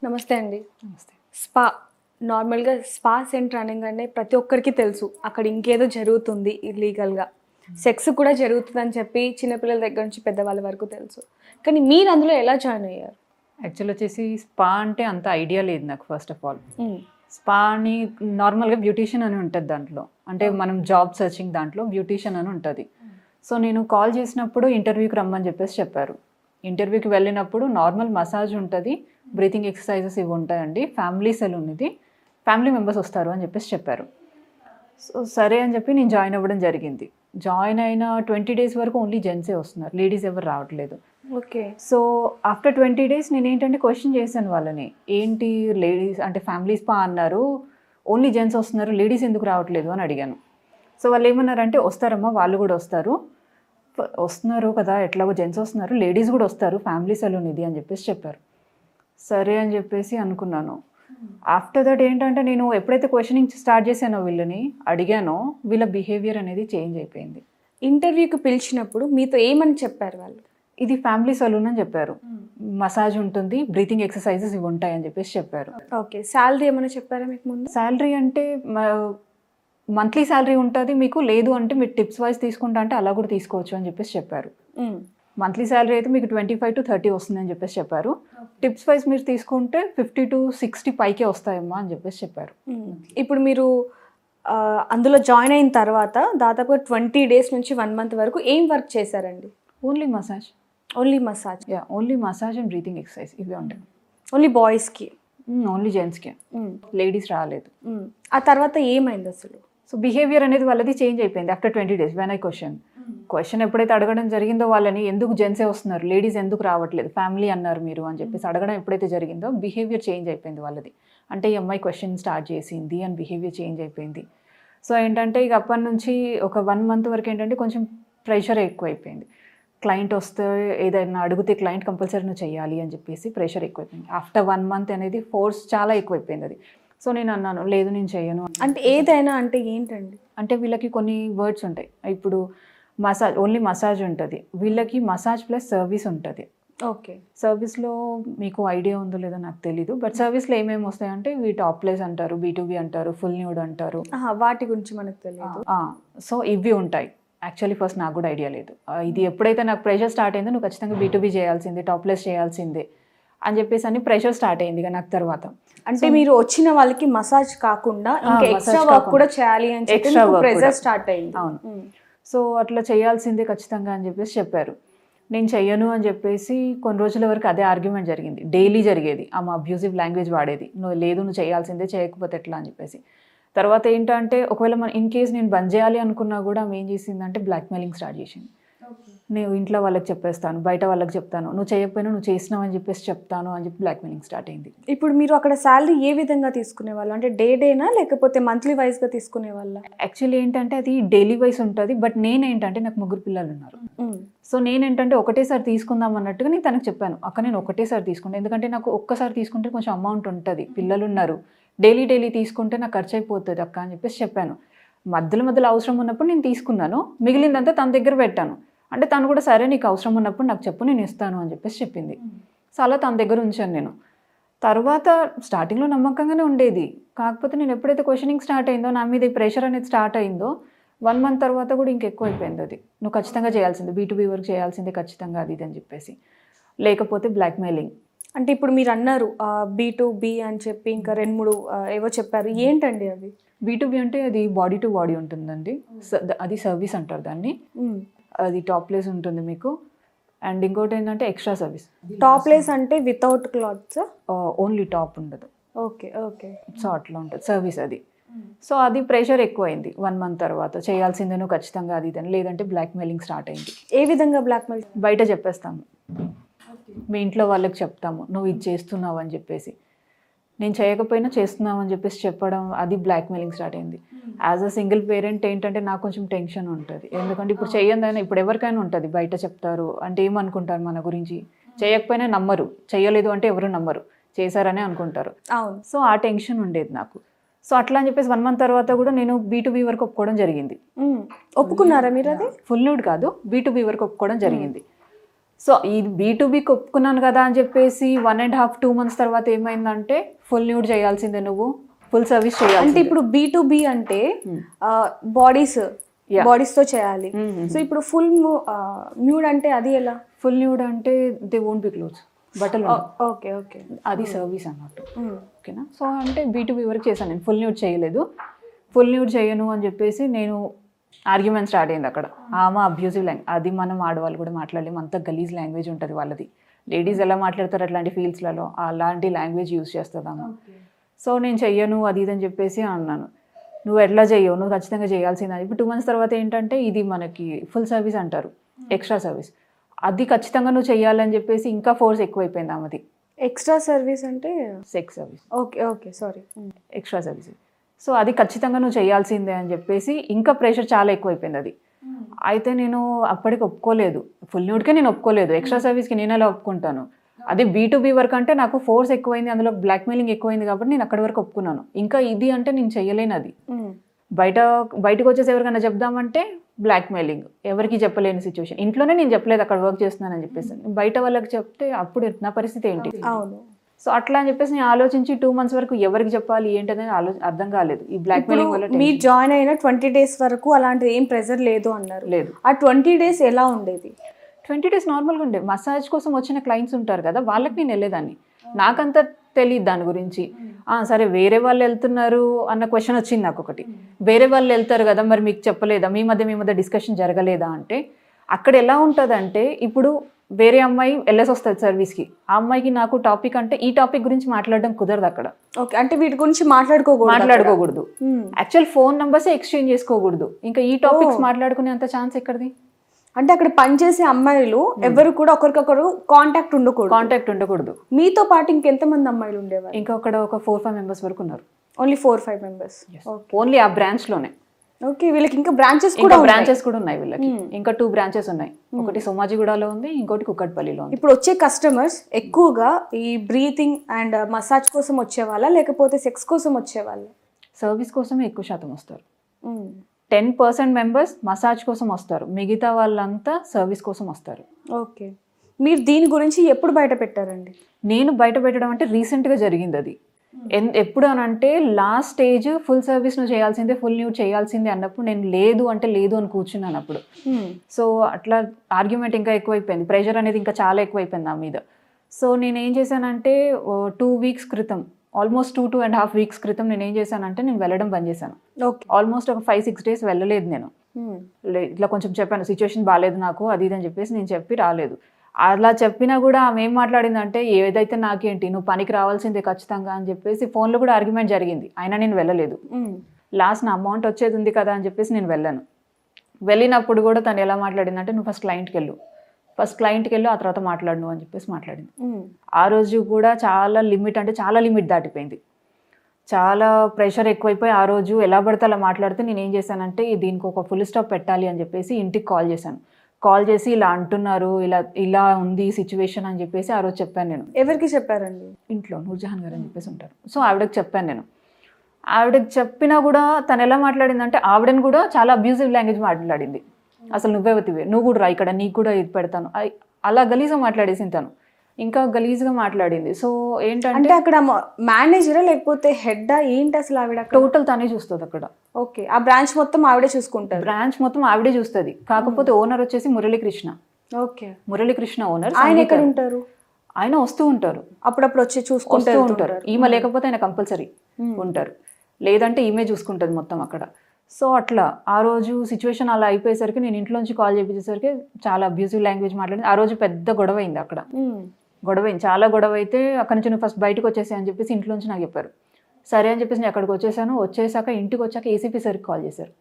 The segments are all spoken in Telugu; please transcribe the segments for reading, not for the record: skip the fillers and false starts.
నమస్తే అండి. నమస్తే. స్పా నార్మల్‌గా స్పా సెంటర్ అనంగానే ప్రతి ఒక్కరికి తెలుసు. అక్కడ ఇంకేదో జరుగుతుంది ఇల్లీగల్‌గా. సెక్స్ కూడా జరుగుతుందని చెప్పి చిన్నపిల్లల దగ్గర నుంచి పెద్దవాళ్ళ వరకు తెలుసు. కానీ మీరు అందులో ఎలా జాయిన్ అయ్యారు? యాక్చువల్ వచ్చేసి స్పా అంటే అంత ఐడియా లేదు నాకు. ఫస్ట్ ఆఫ్ ఆల్ హ్మ్. స్పా అని నార్మల్గా బ్యూటీషియన్ అని ఉంటుంది దాంట్లో. అంటే మనం జాబ్ సర్చింగ్ దాంట్లో బ్యూటీషియన్ అని ఉంటుంది. సో నేను కాల్ చేసినప్పుడు ఇంటర్వ్యూకి రమ్మని చెప్పారు. ఇంటర్వ్యూకి వెళ్ళినప్పుడు నార్మల్ మసాజ్ ఉంటుంది, బ్రీతింగ్ ఎక్సర్సైజెస్ ఇవి ఉంటాయండి, ఫ్యామిలీ సెలూన్ ఇది, ఫ్యామిలీ మెంబర్స్ వస్తారు అని చెప్పారు. సో సరే అని చెప్పి నేను జాయిన్ అవ్వడం జరిగింది. జాయిన్ అయిన 20 days వరకు ఓన్లీ జెంట్సే వస్తున్నారు, లేడీస్ ఎవరు రావట్లేదు. ఓకే. సో ఆఫ్టర్ 20 days నేను ఏంటంటే క్వశ్చన్ చేశాను వాళ్ళని, ఏంటి లేడీస్ అంటే ఫ్యామిలీ స్పా అన్నారు, ఓన్లీ జెంట్స్ వస్తున్నారు, లేడీస్ ఎందుకు రావట్లేదు అని అడిగాను. సో వాళ్ళు ఏమన్నారంటే, వస్తారమ్మా వాళ్ళు కూడా వస్తున్నారు కదా, ఎట్లాగో జెంట్స్ వస్తున్నారు, లేడీస్ కూడా వస్తారు, ఫ్యామిలీ సెలూన్ ఇది అని చెప్పారు. సరే అని చెప్పేసి అనుకున్నాను. ఆఫ్టర్ దట్ ఏంటంటే నేను ఎప్పుడైతే క్వశ్చనింగ్ స్టార్ట్ చేశానో, వీళ్ళని అడిగానో, వీళ్ళ బిహేవియర్ అనేది చేంజ్ అయిపోయింది. ఇంటర్వ్యూకి పిలిచినప్పుడు మీతో ఏమని చెప్పారు వాళ్ళు? ఇది ఫ్యామిలీ సలూన్ అని చెప్పారు, మసాజ్ ఉంటుంది, బ్రీతింగ్ ఎక్సర్సైజెస్ ఇవి ఉంటాయి అని చెప్పారు. ఓకే. శాలరీ ఏమైనా చెప్పారా మీకు ముందు? శాలరీ అంటే మంత్లీ శాలరీ ఉంటుంది మీకు, లేదు అంటే మీరు టిప్స్ వైజ్ తీసుకుంటా అంటే అలా కూడా తీసుకోవచ్చు అని చెప్పారు. మంత్లీ శాలరీ అయితే మీకు 25 to 30 వస్తుంది అని చెప్పారు. టిప్స్ వైజ్ మీరు తీసుకుంటే 50 to 60 పైకే వస్తాయమ్మా అని చెప్పారు. ఇప్పుడు మీరు అందులో జాయిన్ అయిన తర్వాత దాదాపు 20 days నుంచి 1 month వరకు ఏం వర్క్ చేశారండి? Only massage. Only massage? Only massage and breathing exercise ఇవే ఉంటాయి. ఓన్లీ బాయ్స్కి? ఓన్లీ జెంట్స్కి, లేడీస్ రాలేదు. ఆ తర్వాత ఏమైంది అసలు? సో బిహేవియర్ అనేది వాళ్ళది చేంజ్ అయిపోయింది after 20 days. When I question ఎప్పుడైతే అడగడం జరిగిందో వాళ్ళని, ఎందుకు జెంట్సే వస్తున్నారు, లేడీస్ ఎందుకు రావట్లేదు, ఫ్యామిలీ అన్నారు మీరు అని చెప్పేసి అడగడం ఎప్పుడైతే జరిగిందో బిహేవియర్ చేంజ్ అయిపోయింది వాళ్ళది. అంటే ఈ అమ్మాయి క్వశ్చన్ స్టార్ట్ చేసింది అని బిహేవియర్ చేంజ్ అయిపోయింది. సో ఏంటంటే ఇక అప్పటి నుంచి ఒక 1 month వరకు ఏంటంటే కొంచెం ప్రెషర్ ఎక్కువైపోయింది. క్లయింట్ వస్తే ఏదైనా అడిగితే క్లయింట్ కంపల్సరీ నువ్వు చేయాలి అని చెప్పేసి ప్రెషర్ ఎక్కువైపోయింది. ఆఫ్టర్ 1 month అనేది ఫోర్స్ చాలా ఎక్కువైపోయింది అది. సో నేను అన్నాను, లేదు నేను చేయను. అంటే ఏదైనా అంటే ఏంటండి? అంటే వీళ్ళకి కొన్ని వర్డ్స్ ఉంటాయి. ఇప్పుడు మసాజ్, ఓన్లీ మసాజ్ ఉంటుంది, వీళ్ళకి మసాజ్ ప్లస్ సర్వీస్ ఉంటుంది. ఓకే. సర్వీస్లో మీకు ఐడియా ఉందో లేదో నాకు తెలీదు, బట్ సర్వీస్లో ఏమేమి వస్తాయంటే ఇవి టాప్లెస్ అంటారు, B2B అంటారు, ఫుల్ న్యూడ్ అంటారు. వాటి గురించి మనకు తెలియదు. సో ఇవి ఉంటాయి. యాక్చువల్లీ ఫస్ట్ నాకు కూడా ఐడియా లేదు. ఇది ఎప్పుడైతే నాకు ప్రెషర్ స్టార్ట్ అయిందో, నువ్వు ఖచ్చితంగా B2B చేయాల్సిందే, టాప్లెస్ చేయాల్సిందే అని చెప్పేసి అని ప్రెషర్ స్టార్ట్ అయింది ఇక నాకు తర్వాత. అంటే మీరు వచ్చిన వాళ్ళకి మసాజ్ కాకుండా ఇంకా ఎక్స్ట్రా వర్క్ కూడా చేయాలి అని చెప్పి ప్రెషర్ స్టార్ట్ అయింది. అవును. సో అట్లా చేయాల్సిందే ఖచ్చితంగా అని చెప్పారు. నేను చెయ్యను అని చెప్పేసి కొన్ని రోజుల వరకు అదే ఆర్గ్యుమెంట్ జరిగింది, డైలీ జరిగేది. ఆమె అబ్యూజివ్ లాంగ్వేజ్ వాడేది, నువ్వు చేయాల్సిందే, చేయకపోతే ఎట్లా అని చెప్పేసి. తర్వాత ఏంటంటే ఒకవేళ ఇన్ కేస్ నేను బంద్ చేయాలి అనుకున్నా కూడా ఆమె ఏం చేసిందంటే బ్లాక్మెయిలింగ్ స్టార్ట్ చేసింది. నేను ఇంట్లో వాళ్ళకి చెప్పేస్తాను, బయట వాళ్ళకి చెప్తాను, నువ్వు చేయకపోయినా నువ్వు చేసినావు అని చెప్పేసి చెప్తాను అని చెప్పి బ్లాక్మెయిలింగ్ స్టార్ట్ అయింది. ఇప్పుడు మీరు అక్కడ శాలరీ ఏ విధంగా తీసుకునేవాళ్ళు? అంటే డేనా లేకపోతే మంత్లీ వైజ్గా తీసుకునేవాళ్ళ? యాక్చువల్లీ ఏంటంటే అది డైలీ వైజ్ ఉంటుంది, బట్ నేనేంటంటే నాకు 3 పిల్లలు ఉన్నారు. సో నేనేంటంటే ఒకటేసారి తీసుకుందాం అన్నట్టుగా నేను తనకు చెప్పాను, అక్క నేను ఒకటేసారి తీసుకుంటాను, ఎందుకంటే నాకు ఒక్కసారి తీసుకుంటే కొంచెం అమౌంట్ ఉంటుంది, పిల్లలు ఉన్నారు, డైలీ తీసుకుంటే నాకు ఖర్చు అయిపోతుంది అక్క అని చెప్పేసి చెప్పాను. మధ్యలో అవసరం ఉన్నప్పుడు నేను తీసుకున్నాను, మిగిలిందంతా తన దగ్గర పెట్టాను. అంటే తను కూడా సరే నీకు అవసరం ఉన్నప్పుడు నాకు చెప్పు, నేను ఇస్తాను అని చెప్పేసి చెప్పింది. సో అలా తన దగ్గర ఉంచాను నేను. తర్వాత స్టార్టింగ్లో నమ్మకంగానే ఉండేది, కాకపోతే నేను ఎప్పుడైతే క్వశ్చనింగ్ స్టార్ట్ అయిందో, నా మీద ఈ ప్రెషర్ అనేది స్టార్ట్ అయిందో, 1 month తర్వాత కూడా ఇంకెక్కువ అయిపోయింది అది. నువ్వు ఖచ్చితంగా చేయాల్సిందే, B2B వర్క్ చేయాల్సిందే ఖచ్చితంగా, అది ఇది అని చెప్పేసి. లేకపోతే బ్లాక్మెయిలింగ్. అంటే ఇప్పుడు మీరు అన్నారు B2B అని చెప్పి ఇంకా 2-3 ఏవో చెప్పారు, ఏంటండి అవి? B2B అంటే అది బాడీ టు బాడీ ఉంటుందండి, అది సర్వీస్ అంటారు దాన్ని. అది టాప్లెస్ ఉంటుంది మీకు, అండ్ ఇంకోటి ఏంటంటే ఎక్స్ట్రా సర్వీస్. టాప్లెస్ అంటే వితౌట్ క్లాత్స్? ఓన్లీ టాప్ ఉండదు. ఓకే. సో అట్లా ఉంటుంది సర్వీస్ అది. సో అది ప్రెషర్ ఎక్కువైంది 1 month తర్వాత, చేయాల్సిందే నువ్వు ఖచ్చితంగా, అది ఇదని, లేదంటే బ్లాక్మెయిలింగ్ స్టార్ట్ అయింది. ఏ విధంగా బ్లాక్మెయిల్? బయట చెప్పేస్తాము, మీ ఇంట్లో వాళ్ళకి చెప్తాము నువ్వు ఇది చేస్తున్నావు అని చెప్పేసి, నేను చేయకపోయినా చేస్తున్నావు అని చెప్పేసి చెప్పడం, అది బ్లాక్మెయిలింగ్ స్టార్ట్ అయింది. యాజ్ అ సింగిల్ పేరెంట్ ఏంటంటే నాకు కొంచెం టెన్షన్ ఉంటుంది, ఎందుకంటే ఇప్పుడు చేయందైనా ఇప్పుడు ఎవరికైనా ఉంటుంది, బయట చెప్తారు అంటే ఏమనుకుంటారు మన గురించి, చేయకపోయినా నమ్మరు, చేయలేదు అంటే ఎవరు నమ్మరు, చేశారనే అనుకుంటారు. అవును. సో ఆ టెన్షన్ ఉండేది నాకు. సో అట్లా అని చెప్పేసి 1 month తర్వాత కూడా నేను B2B వరకు ఒప్పుకోవడం జరిగింది. ఒప్పుకున్నారా మీరు? అది ఫుల్ న్యూడ్ కాదు, B2B వరకు ఒప్పుకోవడం జరిగింది. సో ఇది B2Bకి ఒప్పుకున్నాను కదా అని చెప్పేసి 1.5-2 months తర్వాత ఏమైందంటే ఫుల్ న్యూడ్ చేయాల్సిందే, నువ్వు ఫుల్ సర్వీస్ చేయాలి. అంటే ఇప్పుడు B2B అంటే బాడీస్ తో చేయాలి. సో ఇప్పుడు ఫుల్ న్యూడ్ అంటే అది ఎలా? ఫుల్ న్యూడ్ అంటే దే వోంట్ బి క్లోజ్, బట్టలు ఓకే ఓకే, అది సర్వీస్ అన్నట్టు. ఓకేనా. సో అంటే B2B వరకు చేశాను నేను, ఫుల్ న్యూడ్ చేయలేదు. ఫుల్ న్యూడ్ చేయను అని చెప్పేసి నేను ఆర్గ్యుమెంట్ స్టార్ట్ అయింది అక్కడ. ఆమె అబ్యూజివ్ లాంగ్వేజ్, అది మనం ఆడవాళ్ళు కూడా మాట్లాడలేము, అంత గలీజ్ లాంగ్వేజ్ ఉంటుంది వాళ్ళది. లేడీస్ ఎలా మాట్లాడతారు అట్లాంటి ఫీల్డ్స్లలో, అలాంటి లాంగ్వేజ్ యూజ్ చేస్తుంది ఆమె. సో నేను చెయ్యను అది ఇది అని చెప్పేసి అన్నాను. నువ్వు ఎట్లా చెయ్యవు, నువ్వు ఖచ్చితంగా చేయాల్సిందే. ఇప్పుడు 2 months తర్వాత ఏంటంటే ఇది మనకి ఫుల్ సర్వీస్ అంటారు, ఎక్స్ట్రా సర్వీస్, అది ఖచ్చితంగా నువ్వు చెయ్యాలని చెప్పేసి ఇంకా ఫోర్స్ ఎక్కువైపోయింది ఆమెది. ఎక్స్ట్రా సర్వీస్ అంటే sex service. Okay okay, sorry, extra service. So అది ఖచ్చితంగా నువ్వు చేయాల్సిందే అని చెప్పేసి ఇంకా ప్రెషర్ చాలా ఎక్కువైపోయింది అది. అయితే నేను అప్పటికి ఒప్పుకోలేదు, ఫుల్ న్యూడ్కే నేను ఒప్పుకోలేదు, ఎక్స్ట్రా సర్వీస్కి నేను ఎలా ఒప్పుకుంటాను. అదే B2B వర్క్ అంటే నాకు ఫోర్స్ ఎక్కువైంది, అందులో బ్లాక్మెయిలింగ్ ఎక్కువైంది కాబట్టి నేను అక్కడి వరకు ఒప్పుకున్నాను. ఇంకా ఇది అంటే నేను చెయ్యలేను అది. బయటకు వచ్చేసి ఎవరికైనా చెప్దామంటే బ్లాక్మెయిలింగ్, ఎవరికి చెప్పలేని సిచ్యువేషన్. ఇంట్లోనే నేను చెప్పలేదు అక్కడ వర్క్ చేస్తున్నానని చెప్పేసి, బయట వాళ్ళకి చెప్తే అప్పుడు నా పరిస్థితి ఏంటి. అవును. సో అట్లా అని చెప్పేసి నేను ఆలోచించి 2 months వరకు ఎవరికి చెప్పాలి ఏంటి అనేది అర్థం కాలేదు. ఈ బ్లాక్మెయిలింగ్ వల్ల మీరు జాయిన్ అయిన 20 days వరకు అలాంటి ఏం ప్రెజర్ లేదు అన్నారు. లేదు. ఆ 20 days ఎలా ఉండేది? 20 days నార్మల్గా ఉండే. మసాజ్ కోసం వచ్చిన క్లయింట్స్ ఉంటారు కదా, వాళ్ళకి నేను వెళ్ళేదాన్ని. నాకంత తెలియదు దాని గురించి. సరే వేరే వాళ్ళు వెళ్తున్నారు అన్న క్వశ్చన్ వచ్చింది నాకు ఒకటి. వేరే వాళ్ళు వెళ్తారు కదా, మరి మీకు చెప్పలేదా, మీ మధ్య డిస్కషన్ జరగలేదా అంటే, అక్కడ ఎలా ఉంటుందంటే ఇప్పుడు వేరే అమ్మాయి వెళ్ళేసి వస్తుంది సర్వీస్కి, ఆ అమ్మాయికి నాకు టాపిక్ అంటే ఈ టాపిక్ గురించి మాట్లాడడం కుదరదు అక్కడ. ఓకే, అంటే వీటి గురించి మాట్లాడుకోకూడదు. యాక్చువల్ ఫోన్ నెంబర్సే ఎక్స్చేంజ్ చేసుకోకూడదు. ఇంకా ఈ టాపిక్స్ మాట్లాడుకునే అంత ఛాన్స్ ఎక్కడిది? అంటే అక్కడ పనిచేసే అమ్మాయిలు ఎవరు కూడా ఒకరికొకరు కాంటాక్ట్ ఉండకూడదు. మీతో పాటు ఇంకెంతమంది అమ్మాయిలు ఉండేవారు? ఇంకా అక్కడ ఒక 4-5 members వరకు ఉన్నారు. Only 4-5 members? ఓన్లీ ఆ బ్రాంచ్ లోనే. ఓకే, వీళ్ళకి ఇంకా బ్రాంచెస్ కూడా ఉన్నాయి వీళ్ళకి. ఇంకా 2 branches ఉన్నాయి, ఒకటి సోమాజిగూడలో ఉంది, ఇంకోటి కుక్కట్పల్లిలో ఉంది. ఇప్పుడు వచ్చే కస్టమర్స్ ఎక్కువగా ఈ బ్రీతింగ్ అండ్ మసాజ్ కోసం వచ్చేవాళ్ళ లేకపోతే సెక్స్ కోసం వచ్చేవాళ్ళ? సర్వీస్ కోసమే ఎక్కువ శాతం వస్తారు. 10% members మసాజ్ కోసం వస్తారు, మిగతా వాళ్ళంతా సర్వీస్ కోసం వస్తారు. ఓకే, మీరు దీని గురించి ఎప్పుడు బయట పెట్టారండి? నేను బయట పెట్టడం అంటే రీసెంట్గా జరిగింది అది. ఎప్పుడు అని అంటే లాస్ట్ స్టేజ్ ఫుల్ సర్వీస్ నువ్వు చేయాల్సిందే, ఫుల్ న్యూడ్ చేయాల్సిందే అన్నప్పుడు నేను లేదు అంటే లేదు అని కూర్చున్నాను అప్పుడు. సో అట్లా ఆర్గ్యుమెంట్ ఇంకా ఎక్కువైపోయింది, ప్రెషర్ అనేది ఇంకా చాలా ఎక్కువైపోయింది నా మీద. సో నేను ఏం చేశానంటే 2 weeks క్రితం, ఆల్మోస్ట్ 2.5 weeks క్రితం నేను ఏం చేశానంటే నేను వెళ్ళడం బంద్ చేశాను. ఆల్మోస్ట్ ఒక 5-6 days వెళ్ళలేదు నేను. ఇట్లా కొంచెం చెప్పాను, సిచ్యువేషన్ బాగాలేదు నాకు అది ఇది అని చెప్పేసి నేను చెప్పి రాలేదు. అలా చెప్పినా కూడా ఆమె ఏం మాట్లాడిందంటే, ఏదైతే నాకేంటి, నువ్వు పనికి రావాల్సిందే ఖచ్చితంగా అని చెప్పేసి ఫోన్లో కూడా ఆర్గ్యుమెంట్ జరిగింది. అయినా నేను వెళ్ళలేదు. లాస్ట్ నా అమౌంట్ వచ్చేది ఉంది కదా అని చెప్పేసి నేను వెళ్ళాను. వెళ్ళినప్పుడు కూడా తను ఎలా మాట్లాడిందంటే, నువ్వు ఫస్ట్ క్లయింట్కి వెళ్ళు, ఆ తర్వాత మాట్లాడు అని చెప్పేసి మాట్లాడింది. ఆ రోజు కూడా చాలా లిమిట్ దాటిపోయింది, చాలా ప్రెషర్ ఎక్కువైపోయి ఆ రోజు ఎలా పడితే అలా మాట్లాడితే నేను ఏం చేశానంటే, దీనికి ఒక ఫుల్ స్టాప్ పెట్టాలి అని చెప్పేసి ఇంటికి కాల్ చేసి ఇలా అంటున్నారు, ఇలా ఉంది సిచ్యువేషన్ అని చెప్పేసి ఆ రోజు చెప్పాను నేను. ఎవరికి చెప్పారండి? ఇంట్లో నూర్జహాన్ గారు అని చెప్పేసి ఉంటారు. సో ఆవిడకి చెప్పాను నేను. ఆవిడకి చెప్పినా కూడా తను ఎలా మాట్లాడిందంటే, ఆవిడని కూడా చాలా అబ్యూజివ్ లాంగ్వేజ్ మాట్లాడింది. అసలు నువ్వే నువ్వు కూడా రా ఇక్కడ, నీకు కూడా ఇది పెడతాను, అలా గలీజ్గా మాట్లాడేసింది తను, ఇంకా గలీజ్గా మాట్లాడింది. సో ఏంటంటే అక్కడ మేనేజరా లేకపోతే హెడ్ ఏంటి అసలు? ఆవిడ టోటల్ తనే చూస్తుంది అక్కడ. ఓకే, ఆ బ్రాంచ్ మొత్తం ఆవిడే చూసుకుంటారు? బ్రాంచ్ మొత్తం ఆవిడే చూస్తుంది, కాకపోతే ఓనర్ వచ్చేసి మురళీకృష్ణ. Okay, Muralikrishna owner. ఆయన ఎక్కడ ఉంటారు? ఆయన వస్తూ ఉంటారు, అప్పుడప్పుడు వచ్చి చూసుకుంటూ ఉంటారు. ఈమె లేకపోతే ఆయన కంపల్సరీ ఉంటారు, లేదంటే ఈమె చూసుకుంటుంది మొత్తం అక్కడ. సో అట్లా ఆ రోజు సిచ్యువేషన్ అలా అయిపోయేసరికి నేను ఇంట్లోంచి కాల్ చేయించేసరికి చాలా అబ్యూజివ్ లాంగ్వేజ్ మాట్లాడింది. ఆ రోజు పెద్ద గొడవ అయింది అక్కడ. చాలా గొడవ అయితే అక్కడి నుంచి నువ్వు ఫస్ట్ బయటకు వచ్చేసాయి అని చెప్పేసి ఇంట్లోంచి నాకు చెప్పారు. సరే అని చెప్పేసి నేను అక్కడికి వచ్చేసాక ఇంటికి వచ్చాక ఏసీపీ సార్కి కాల్ చేశారు.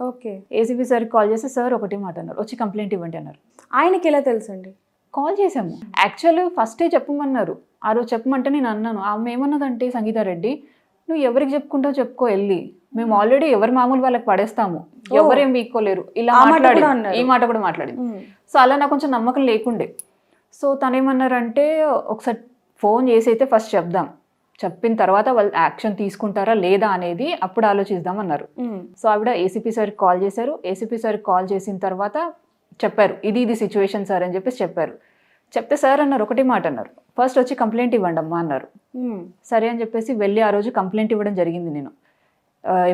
ఓకే, ఏసీపీ సార్కి కాల్ చేస్తే సార్ ఒకటే మాట అన్నారు, వచ్చి కంప్లైంట్ ఇవ్వండి అన్నారు. ఆయనకి ఎలా తెలుసండి? కాల్ చేశాము. యాక్చువల్ ఫస్టే చెప్పమన్నారు. ఆ రోజు చెప్పమంటే నేను అన్నాను. ఆమె ఏమన్నదంటే, సంగీతారెడ్డి నువ్వు ఎవరికి చెప్పుకుంటావు చెప్పుకో వెళ్ళి, మేము ఆల్రెడీ ఎవరి మామూలు వాళ్ళకి పడేస్తాము, ఎవరేం వీక్కోలేరు, ఇలా మాట్లాడి ఈ మాట కూడా మాట్లాడింది. సో అలా నాకు కొంచెం నమ్మకం లేకుండే. సో తనేమన్నారంటే, ఒకసారి ఫోన్ చేసి అయితే ఫస్ట్ చెప్దాం, చెప్పిన తర్వాత వాళ్ళు యాక్షన్ తీసుకుంటారా లేదా అనేది అప్పుడు ఆలోచిద్దాం అన్నారు. సో ఆవిడ ఏసీపీ సార్కి కాల్ చేశారు. ఏసీపీ సార్కి కాల్ చేసిన తర్వాత చెప్పారు, ఇది సిచ్యువేషన్ సార్ అని చెప్పేసి చెప్పారు. చెప్తే సార్ అన్నారు ఒకటే మాట అన్నారు, ఫస్ట్ వచ్చి కంప్లైంట్ ఇవ్వండి అమ్మా అన్నారు. సరే అని చెప్పేసి వెళ్ళి ఆ రోజు కంప్లైంట్ ఇవ్వడం జరిగింది నేను.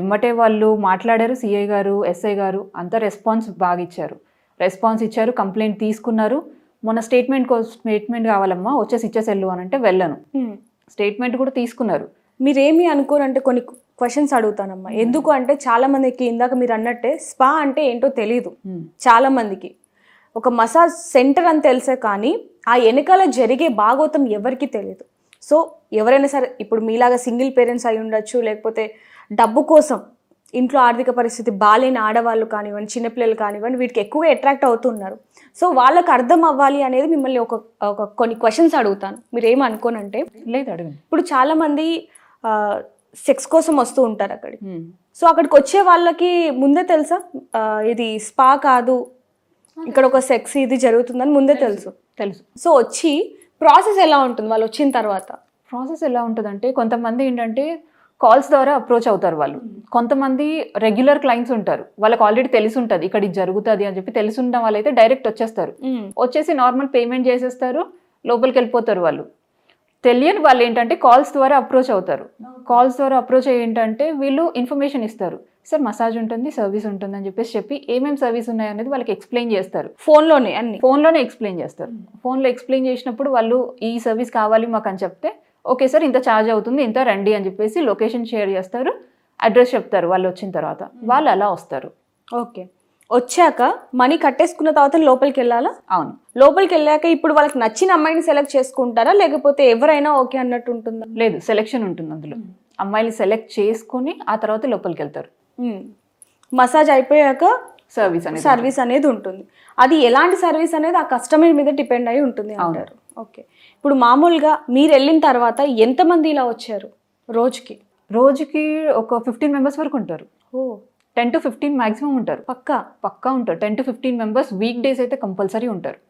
ఎమ్మటే వాళ్ళు మాట్లాడారు, సిఐ గారు, ఎస్ఐ గారు అంతా రెస్పాన్స్ బాగా ఇచ్చారు. రెస్పాన్స్ ఇచ్చారు, కంప్లైంట్ తీసుకున్నారు. మొన్న స్టేట్మెంట్ కావాలమ్మా వచ్చేసి ఇచ్చేసి వెళ్ళు అని అంటే వెళ్ళను. స్టేట్మెంట్ కూడా తీసుకున్నారు. మీరేమి అనుకోరంటే కొన్ని క్వశ్చన్స్ అడుగుతానమ్మా. ఎందుకు అంటే చాలా మందికి ఇందాక మీరు అన్నట్టే స్పా అంటే ఏంటో తెలియదు. చాలా మందికి ఒక మసాజ్ సెంటర్ అని తెలుసే కానీ ఆ వెనకాల జరిగే భాగోతం ఎవరికి తెలియదు. సో ఎవరైనా సరే ఇప్పుడు మీలాగా సింగిల్ పేరెంట్స్ అయి ఉండొచ్చు, లేకపోతే డబ్బు కోసం ఇంట్లో ఆర్థిక పరిస్థితి బాలేని ఆడవాళ్ళు కానివ్వండి, చిన్నపిల్లలు కానివ్వండి, వీటికి ఎక్కువగా అట్రాక్ట్ అవుతున్నారు. సో వాళ్ళకి అర్థం అవ్వాలి అనేది మిమ్మల్ని ఒక కొన్ని క్వశ్చన్స్ అడుగుతాను. మీరు ఏమనుకోనంటే లేదు అడగండి. ఇప్పుడు చాలామంది సెక్స్ కోసం వస్తూ ఉంటారు అక్కడికి. సో అక్కడికి వచ్చే వాళ్ళకి ముందే తెలుసా ఇది స్పా కాదు, ఇక్కడ ఒక సెక్స్ ఇది జరుగుతుందని ముందే తెలుసు. సో వచ్చి ప్రాసెస్ ఎలా ఉంటుంది వాళ్ళు వచ్చిన తర్వాత? ప్రాసెస్ ఎలా ఉంటుందంటే కొంతమంది ఏంటంటే కాల్స్ ద్వారా అప్రోచ్ అవుతారు వాళ్ళు. కొంతమంది రెగ్యులర్ క్లయింట్స్ ఉంటారు, వాళ్ళకి ఆల్రెడీ తెలిసి ఉంటుంది ఇక్కడ ఇది జరుగుతుంది అని చెప్పి తెలిసి ఉన్న వాళ్ళైతే డైరెక్ట్ వచ్చేస్తారు. వచ్చేసి నార్మల్ పేమెంట్ చేసేస్తారు, లోపలికి వెళ్ళిపోతారు. వాళ్ళు తెలియని వాళ్ళు ఏంటంటే కాల్స్ ద్వారా అప్రోచ్ అవుతారు. కాల్స్ ద్వారా అప్రోచ్ ఏంటంటే వీళ్ళు ఇన్ఫర్మేషన్ ఇస్తారు, సార్ మసాజ్ ఉంటుంది, సర్వీస్ ఉంటుంది అని చెప్పి ఏమేమి సర్వీస్ ఉన్నాయి అనేది వాళ్ళకి ఎక్స్ప్లెయిన్ చేస్తారు. ఫోన్లోనే ఎక్స్ప్లెయిన్ చేస్తారు. ఫోన్లో ఎక్స్ప్లెయిన్ చేసినప్పుడు వాళ్ళు ఈ సర్వీస్ కావాలి మాకు అని చెప్తే ఓకే సార్ ఇంత ఛార్జ్ అవుతుంది, ఇంత రండి అని చెప్పేసి లొకేషన్ షేర్ చేస్తారు, అడ్రస్ చెప్తారు. వాళ్ళు వచ్చిన తర్వాత వాళ్ళు అలా వస్తారు. ఓకే, వచ్చాక మనీ కట్టేసుకున్న తర్వాత లోపలికి వెళ్ళాలా? అవును. లోపలికి వెళ్ళాక ఇప్పుడు వాళ్ళకి నచ్చిన అమ్మాయిని సెలెక్ట్ చేసుకుంటారా, లేకపోతే ఎవరైనా ఓకే అన్నట్టు ఉంటుందా? లేదు, సెలెక్షన్ ఉంటుంది అందులో. అమ్మాయిని సెలెక్ట్ చేసుకుని ఆ తర్వాత లోపలికి వెళ్తారు. మసాజ్ అయిపోయాక సర్వీస్ అనేది ఉంటుంది. అది ఎలాంటి సర్వీస్ అనేది ఆ కస్టమర్ మీద డిపెండ్ అయి ఉంటుంది అంటారు. ఓకే, ఇప్పుడు మామూలుగా మీరు వెళ్ళిన తర్వాత ఎంతమంది ఇలా వచ్చారు రోజుకి? ఒక 15 మెంబర్స్ వరకు ఉంటారు. 10 to 15 మాక్సిమం ఉంటారు. పక్కా ఉంటారు. 10 to 15 మెంబర్స్. వీక్ డేస్ అయితే కంపల్సరీ ఉంటారు.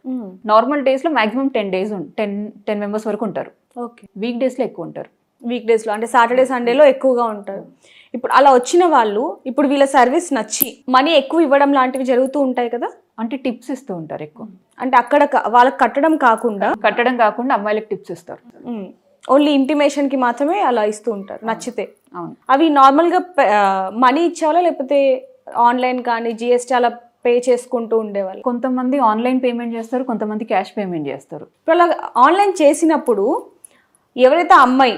నార్మల్ డేస్ లో మాక్సిమం 10 మెంబర్స్ వరకు ఉంటారు. ఓకే, వీక్ డేస్ లో ఎక్కువ ఉంటారు. వీక్ డేస్ లో అంటే సాటర్డే సండేలో ఎక్కువగా ఉంటారు. ఇప్పుడు అలా వచ్చిన వాళ్ళు ఇప్పుడు వీళ్ళ సర్వీస్ నచ్చి మనీ ఎక్కువ ఇవ్వడం లాంటివి జరుగుతూ ఉంటాయి కదా? అంటే టిప్స్ ఇస్తూ ఉంటారు ఎక్కువ. అంటే అక్కడ వాళ్ళకి కట్టడం కాకుండా అమ్మాయిలకు టిప్స్ ఇస్తారు. ఓన్లీ ఇంటిమేషన్ కి మాత్రమే అలా ఇస్తూ ఉంటారు నచ్చితే. అవును. అవి నార్మల్ గా మనీ ఇచ్చేవాళ్ళ లేకపోతే ఆన్లైన్ కానీ జిఎస్టీ అలా పే చేసుకుంటూ ఉండేవాళ్ళు? కొంతమంది ఆన్లైన్ పేమెంట్ చేస్తారు, కొంతమంది క్యాష్ పేమెంట్ చేస్తారు. ఇప్పుడు అలా ఆన్లైన్ చేసినప్పుడు ఎవరైతే అమ్మాయి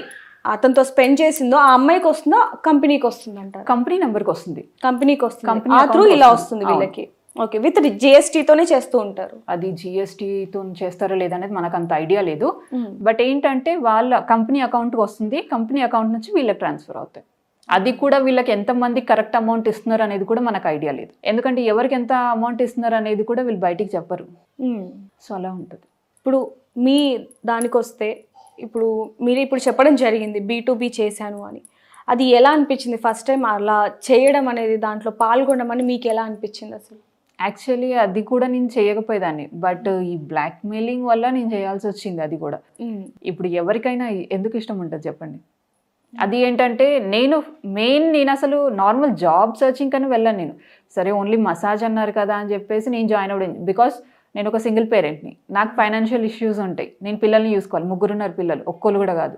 అతనితో స్పెండ్ చేసిందో ఆ అమ్మాయికి వస్తుందో కంపెనీకి వస్తుంది అంటారు? కంపెనీ నెంబర్కి వస్తుంది. కంపెనీకి వస్తుంది. ఆ త్రూ ఇలా వస్తుంది వీళ్ళకి. ఓకే, విత్ జిఎస్టీతోనే చేస్తూ ఉంటారు. అది జిఎస్టీతో చేస్తారో లేదనేది మనకు అంత ఐడియా లేదు. బట్ ఏంటంటే వాళ్ళ కంపెనీ అకౌంట్కి వస్తుంది, కంపెనీ అకౌంట్ నుంచి వీళ్ళకి ట్రాన్స్ఫర్ అవుతాయి. అది కూడా వీళ్ళకి ఎంతమంది కరెక్ట్ అమౌంట్ ఇస్తున్నారు అనేది కూడా మనకు ఐడియా లేదు. ఎందుకంటే ఎవరికి ఎంత అమౌంట్ ఇస్తున్నారు అనేది కూడా వీళ్ళు బయటికి చెప్పరు. సో అలా ఉంటుంది. ఇప్పుడు మీ దానికి వస్తే మీరు ఇప్పుడు చెప్పడం జరిగింది B2B చేశాను అని. అది ఎలా అనిపించింది ఫస్ట్ టైం అలా చేయడం అనేది, దాంట్లో పాల్గొనడం అని మీకు ఎలా అనిపించింది అసలు? యాక్చువల్లీ అది కూడా నేను చేయకపోయేదాన్ని, బట్ ఈ బ్లాక్ మెయిలింగ్ వల్ల నేను చేయాల్సి వచ్చింది. అది కూడా ఇప్పుడు ఎవరికైనా ఎందుకు ఇష్టం ఉంటుంది చెప్పండి. అది ఏంటంటే నేను అసలు నార్మల్ జాబ్ సర్చింగ్ కని వెళ్ళాను నేను. సరే ఓన్లీ మసాజ్ అన్నారు కదా అని చెప్పేసి నేను జాయిన్ అవ్వడం. బికాస్ నేను ఒక సింగిల్ పేరెంట్ని, నాకు ఫైనాన్షియల్ ఇష్యూస్ ఉంటాయి, నేను పిల్లల్ని చూసుకోవాలి, 3 ఉన్నారు పిల్లలు, ఒక్కళ్ళు కూడా కాదు.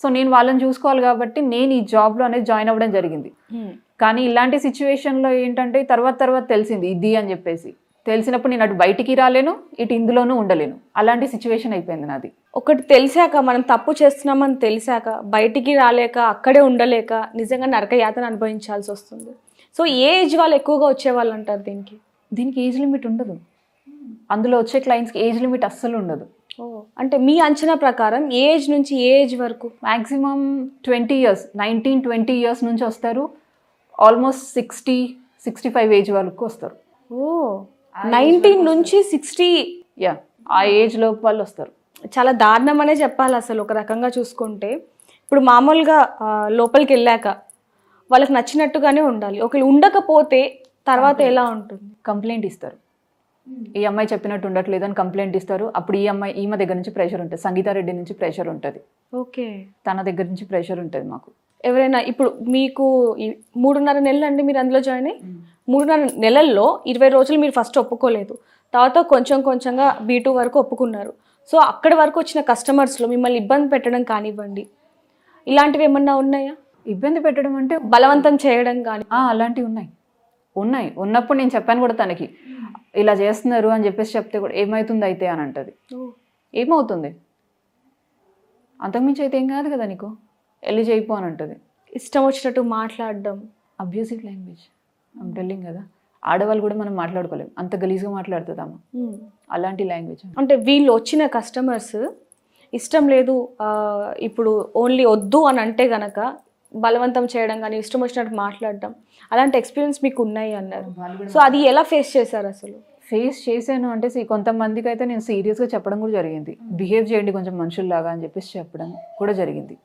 సో నేను వాళ్ళని చూసుకోవాలి కాబట్టి నేను ఈ జాబ్లో అనేది జాయిన్ అవ్వడం జరిగింది. కానీ ఇలాంటి సిచ్యువేషన్లో ఏంటంటే తర్వాత తెలిసింది ఇది అని చెప్పేసి. తెలిసినప్పుడు నేను అటు బయటికి రాలేను, ఇటు ఇందులోనూ ఉండలేను. అలాంటి సిచ్యువేషన్ అయిపోయింది నాది. ఒకటి తెలిసాక, మనం తప్పు చేస్తున్నామని తెలిసాక బయటికి రాలేక అక్కడే ఉండలేక నిజంగా నరకయాతన అనుభవించాల్సి వస్తుంది. సో ఏ ఏజ్ వాళ్ళు ఎక్కువగా వచ్చేవాళ్ళు అంటారు దీనికి ఏజ్ లిమిట్ ఉండదు. అందులో వచ్చే క్లయింట్స్కి ఏజ్ లిమిట్ అస్సలు ఉండదు. అంటే మీ అంచనా ప్రకారం ఏ ఏజ్ నుంచి ఏ ఏజ్ వరకు? మ్యాక్సిమం 20 years, 19-20 years నుంచి వస్తారు. ఆల్మోస్ట్ 60-65 ఏజ్ వరకు వస్తారు. 19 నుంచి 60? ఆ ఏజ్ లోపు వాళ్ళు వస్తారు. చాలా దారుణం అనే చెప్పాలి అసలు ఒక రకంగా చూసుకుంటే. ఇప్పుడు మామూలుగా లోపలికి వెళ్ళాక వాళ్ళకి నచ్చినట్టుగానే ఉండాలి. ఒకవేళ ఉండకపోతే తర్వాత ఎలా ఉంటుంది? కంప్లైంట్ ఇస్తారు. ఈ అమ్మాయి చెప్పినట్టు ఉండట్లేదు అని కంప్లైంట్ ఇస్తారు. అప్పుడు ఈమె దగ్గర నుంచి ప్రెషర్ ఉంటుంది, సంగీతారెడ్డి నుంచి ప్రెషర్ ఉంటుంది. ఓకే, తన దగ్గర నుంచి ప్రెషర్ ఉంటుంది మాకు. ఎవరైనా ఇప్పుడు మీకు 3.5 నెలలు అండి మీరు అందులో జాయిన్ అయ్యి, 3.5 నెలల్లో 20 రోజులు మీరు ఫస్ట్ ఒప్పుకోలేదు, తర్వాత కొంచెంగా B2 వరకు ఒప్పుకున్నారు. సో అక్కడి వరకు వచ్చిన కస్టమర్స్లో మిమ్మల్ని ఇబ్బంది పెట్టడం కానివ్వండి, ఇలాంటివి ఏమన్నా ఉన్నాయా? ఇబ్బంది పెట్టడం అంటే బలవంతం చేయడం కానీ? అలాంటివి ఉన్నాయి. ఉన్నప్పుడు నేను చెప్పాను కూడా తనకి, ఇలా చేస్తున్నారు అని చెప్పేసి చెప్తే కూడా ఏమవుతుంది అయితే అని అంటది. ఏమవుతుంది, అంతకుమించి అయితే ఏం కాదు కదా నీకు, వెళ్ళి చేయిపో అని అంటది. ఇష్టం వచ్చినట్టు మాట్లాడడం, అబ్యూసివ్ లాంగ్వేజ్. ఐమ్ టెల్లింగ్ కదా, ఆడవాళ్ళు కూడా మనం మాట్లాడుకోలేము, అంత గలీజ్గా మాట్లాడుతుందాము అలాంటి లాంగ్వేజ్. అంటే వీళ్ళు వచ్చిన కస్టమర్స్ ఇష్టం లేదు, ఇప్పుడు ఓన్లీ వద్దు అని అంటే గనక బలవంతం చేయడం కానీ, ఇష్టం వచ్చినట్టు మాట్లాడడం, అలాంటి ఎక్స్పీరియన్స్ మీకు ఉన్నాయి అన్నారు. సో అది ఎలా ఫేస్ చేశారు అసలు? ఫేస్ చేశాను అంటే కొంతమందికి అయితే నేను సీరియస్గా చెప్పడం కూడా జరిగింది. బిహేవ్ చేయండి కొంచెం మనుషుల్లాగా అని చెప్పేసి చెప్పడం కూడా జరిగింది.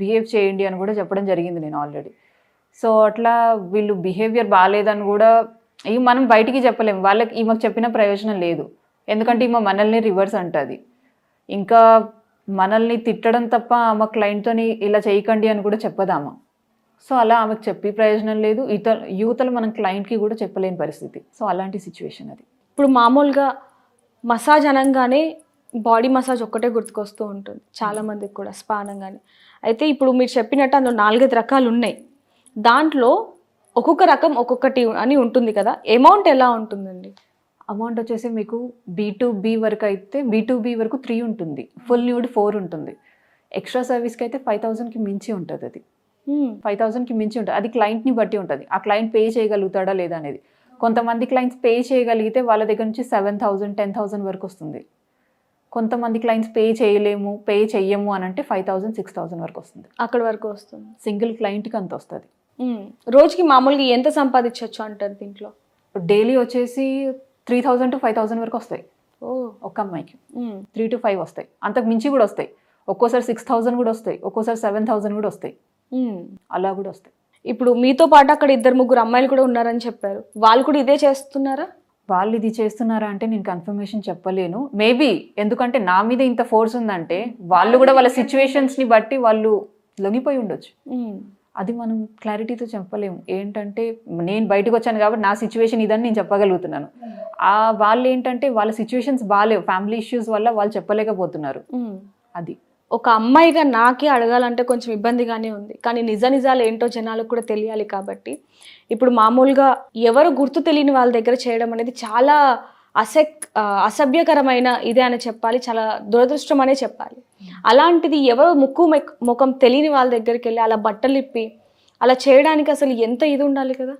బిహేవ్ చేయండి అని కూడా చెప్పడం జరిగింది నేను ఆల్రెడీ. సో అట్లా వీళ్ళు బిహేవియర్ బాగాలేదని కూడా మనం బయటికి చెప్పలేము, వాళ్ళకి ఈమెకు చెప్పిన ప్రయోజనం లేదు. ఎందుకంటే ఈమె మనల్ని రివర్స్ అంటుంది, ఇంకా మనల్ని తిట్టడం తప్ప ఆమె క్లయింట్తోని ఇలా చేయకండి అని కూడా చెప్పదామా. సో అలా ఆమెకు చెప్పి ప్రయోజనం లేదు, యువతలు మనం క్లయింట్కి కూడా చెప్పలేని పరిస్థితి. సో అలాంటి సిచ్యువేషన్ అది. ఇప్పుడు మామూలుగా మసాజ్ అనగానే బాడీ మసాజ్ ఒక్కటే గుర్తుకొస్తూ ఉంటుంది చాలామందికి కూడా, స్పా అనగానే. అయితే ఇప్పుడు మీరు చెప్పినట్టు అందులో 4-5 రకాలు ఉన్నాయి, దాంట్లో ఒక్కొక్క రకం ఒక్కొక్కటి అని ఉంటుంది కదా, అమౌంట్ ఎలా ఉంటుందండి? అమౌంట్ వచ్చేసి మీకు B2B వరకు అయితే B2B వరకు 3 ఉంటుంది, ఫుల్ న్యూడ్ 4 ఉంటుంది. ఎక్స్ట్రా సర్వీస్కి అయితే 5,000కి మించి ఉంటుంది. అది 5,000కి మించి ఉంటుంది. అది క్లయింట్ని బట్టి ఉంటుంది, ఆ క్లయింట్ పే చేయగలుగుతాడా లేదా అనేది. కొంతమంది క్లయింట్స్ పే చేయగలిగితే వాళ్ళ దగ్గర నుంచి 7,000, 10,000 వరకు వస్తుంది. కొంతమంది క్లయింట్స్ పే చెయ్యము అని అంటే 5,000, 6,000 వరకు వస్తుంది. అక్కడ వరకు వస్తుంది. సింగిల్ క్లయింట్కి అంత వస్తుంది. రోజుకి మామూలుగా ఎంత సంపాదించవచ్చు అంటారు దీంట్లో? డైలీ వచ్చేసి 3,000 to 5,000 వరకు వస్తాయి ఒక్క అమ్మాయికి. 3 to 5 వస్తాయి, అంతకు మించి కూడా వస్తాయి. ఒక్కోసారి 6,000 కూడా వస్తాయి, ఒక్కోసారి 7,000 కూడా వస్తాయి, అలా కూడా వస్తాయి. ఇప్పుడు మీతో పాటు అక్కడ 2-3 అమ్మాయిలు కూడా ఉన్నారని చెప్పారు, వాళ్ళు కూడా ఇదే చేస్తున్నారా? వాళ్ళు ఇది చేస్తున్నారా అంటే నేను కన్ఫర్మేషన్ చెప్పలేను. మేబీ ఎందుకంటే నా మీద ఇంత ఫోర్స్ ఉందంటే వాళ్ళు కూడా వాళ్ళ సిచ్యువేషన్స్ని బట్టి వాళ్ళు లొంగిపోయి ఉండొచ్చు. అది మనం క్లారిటీతో చెప్పలేము. ఏంటంటే నేను బయటకు వచ్చాను కాబట్టి నా సిచ్యువేషన్ ఇదని నేను చెప్పగలుగుతున్నాను. వాళ్ళు ఏంటంటే వాళ్ళ సిచ్యువేషన్స్ బాగాలేవు, ఫ్యామిలీ ఇష్యూస్ వల్ల వాళ్ళు చెప్పలేకపోతున్నారు. అది ఒక అమ్మాయిగా నాకే అడగాలంటే కొంచెం ఇబ్బందిగానే ఉంది, కానీ నిజాలు ఏంటో జనాలకు కూడా తెలియాలి కాబట్టి ఇప్పుడు మామూలుగా ఎవరు గుర్తు తెలియని వాళ్ళ దగ్గర చేయడం అనేది చాలా అసభ్యకరమైన ఇదే అని చెప్పాలి, చాలా దురదృష్టం అనే చెప్పాలి. అలాంటిది ఎవరు ముఖం తెలియని వాళ్ళ దగ్గరికి వెళ్ళి అలా బట్టలు ఇప్పి అలా చేయడానికి అసలు ఎంత ఇది ఉండాలి కదా.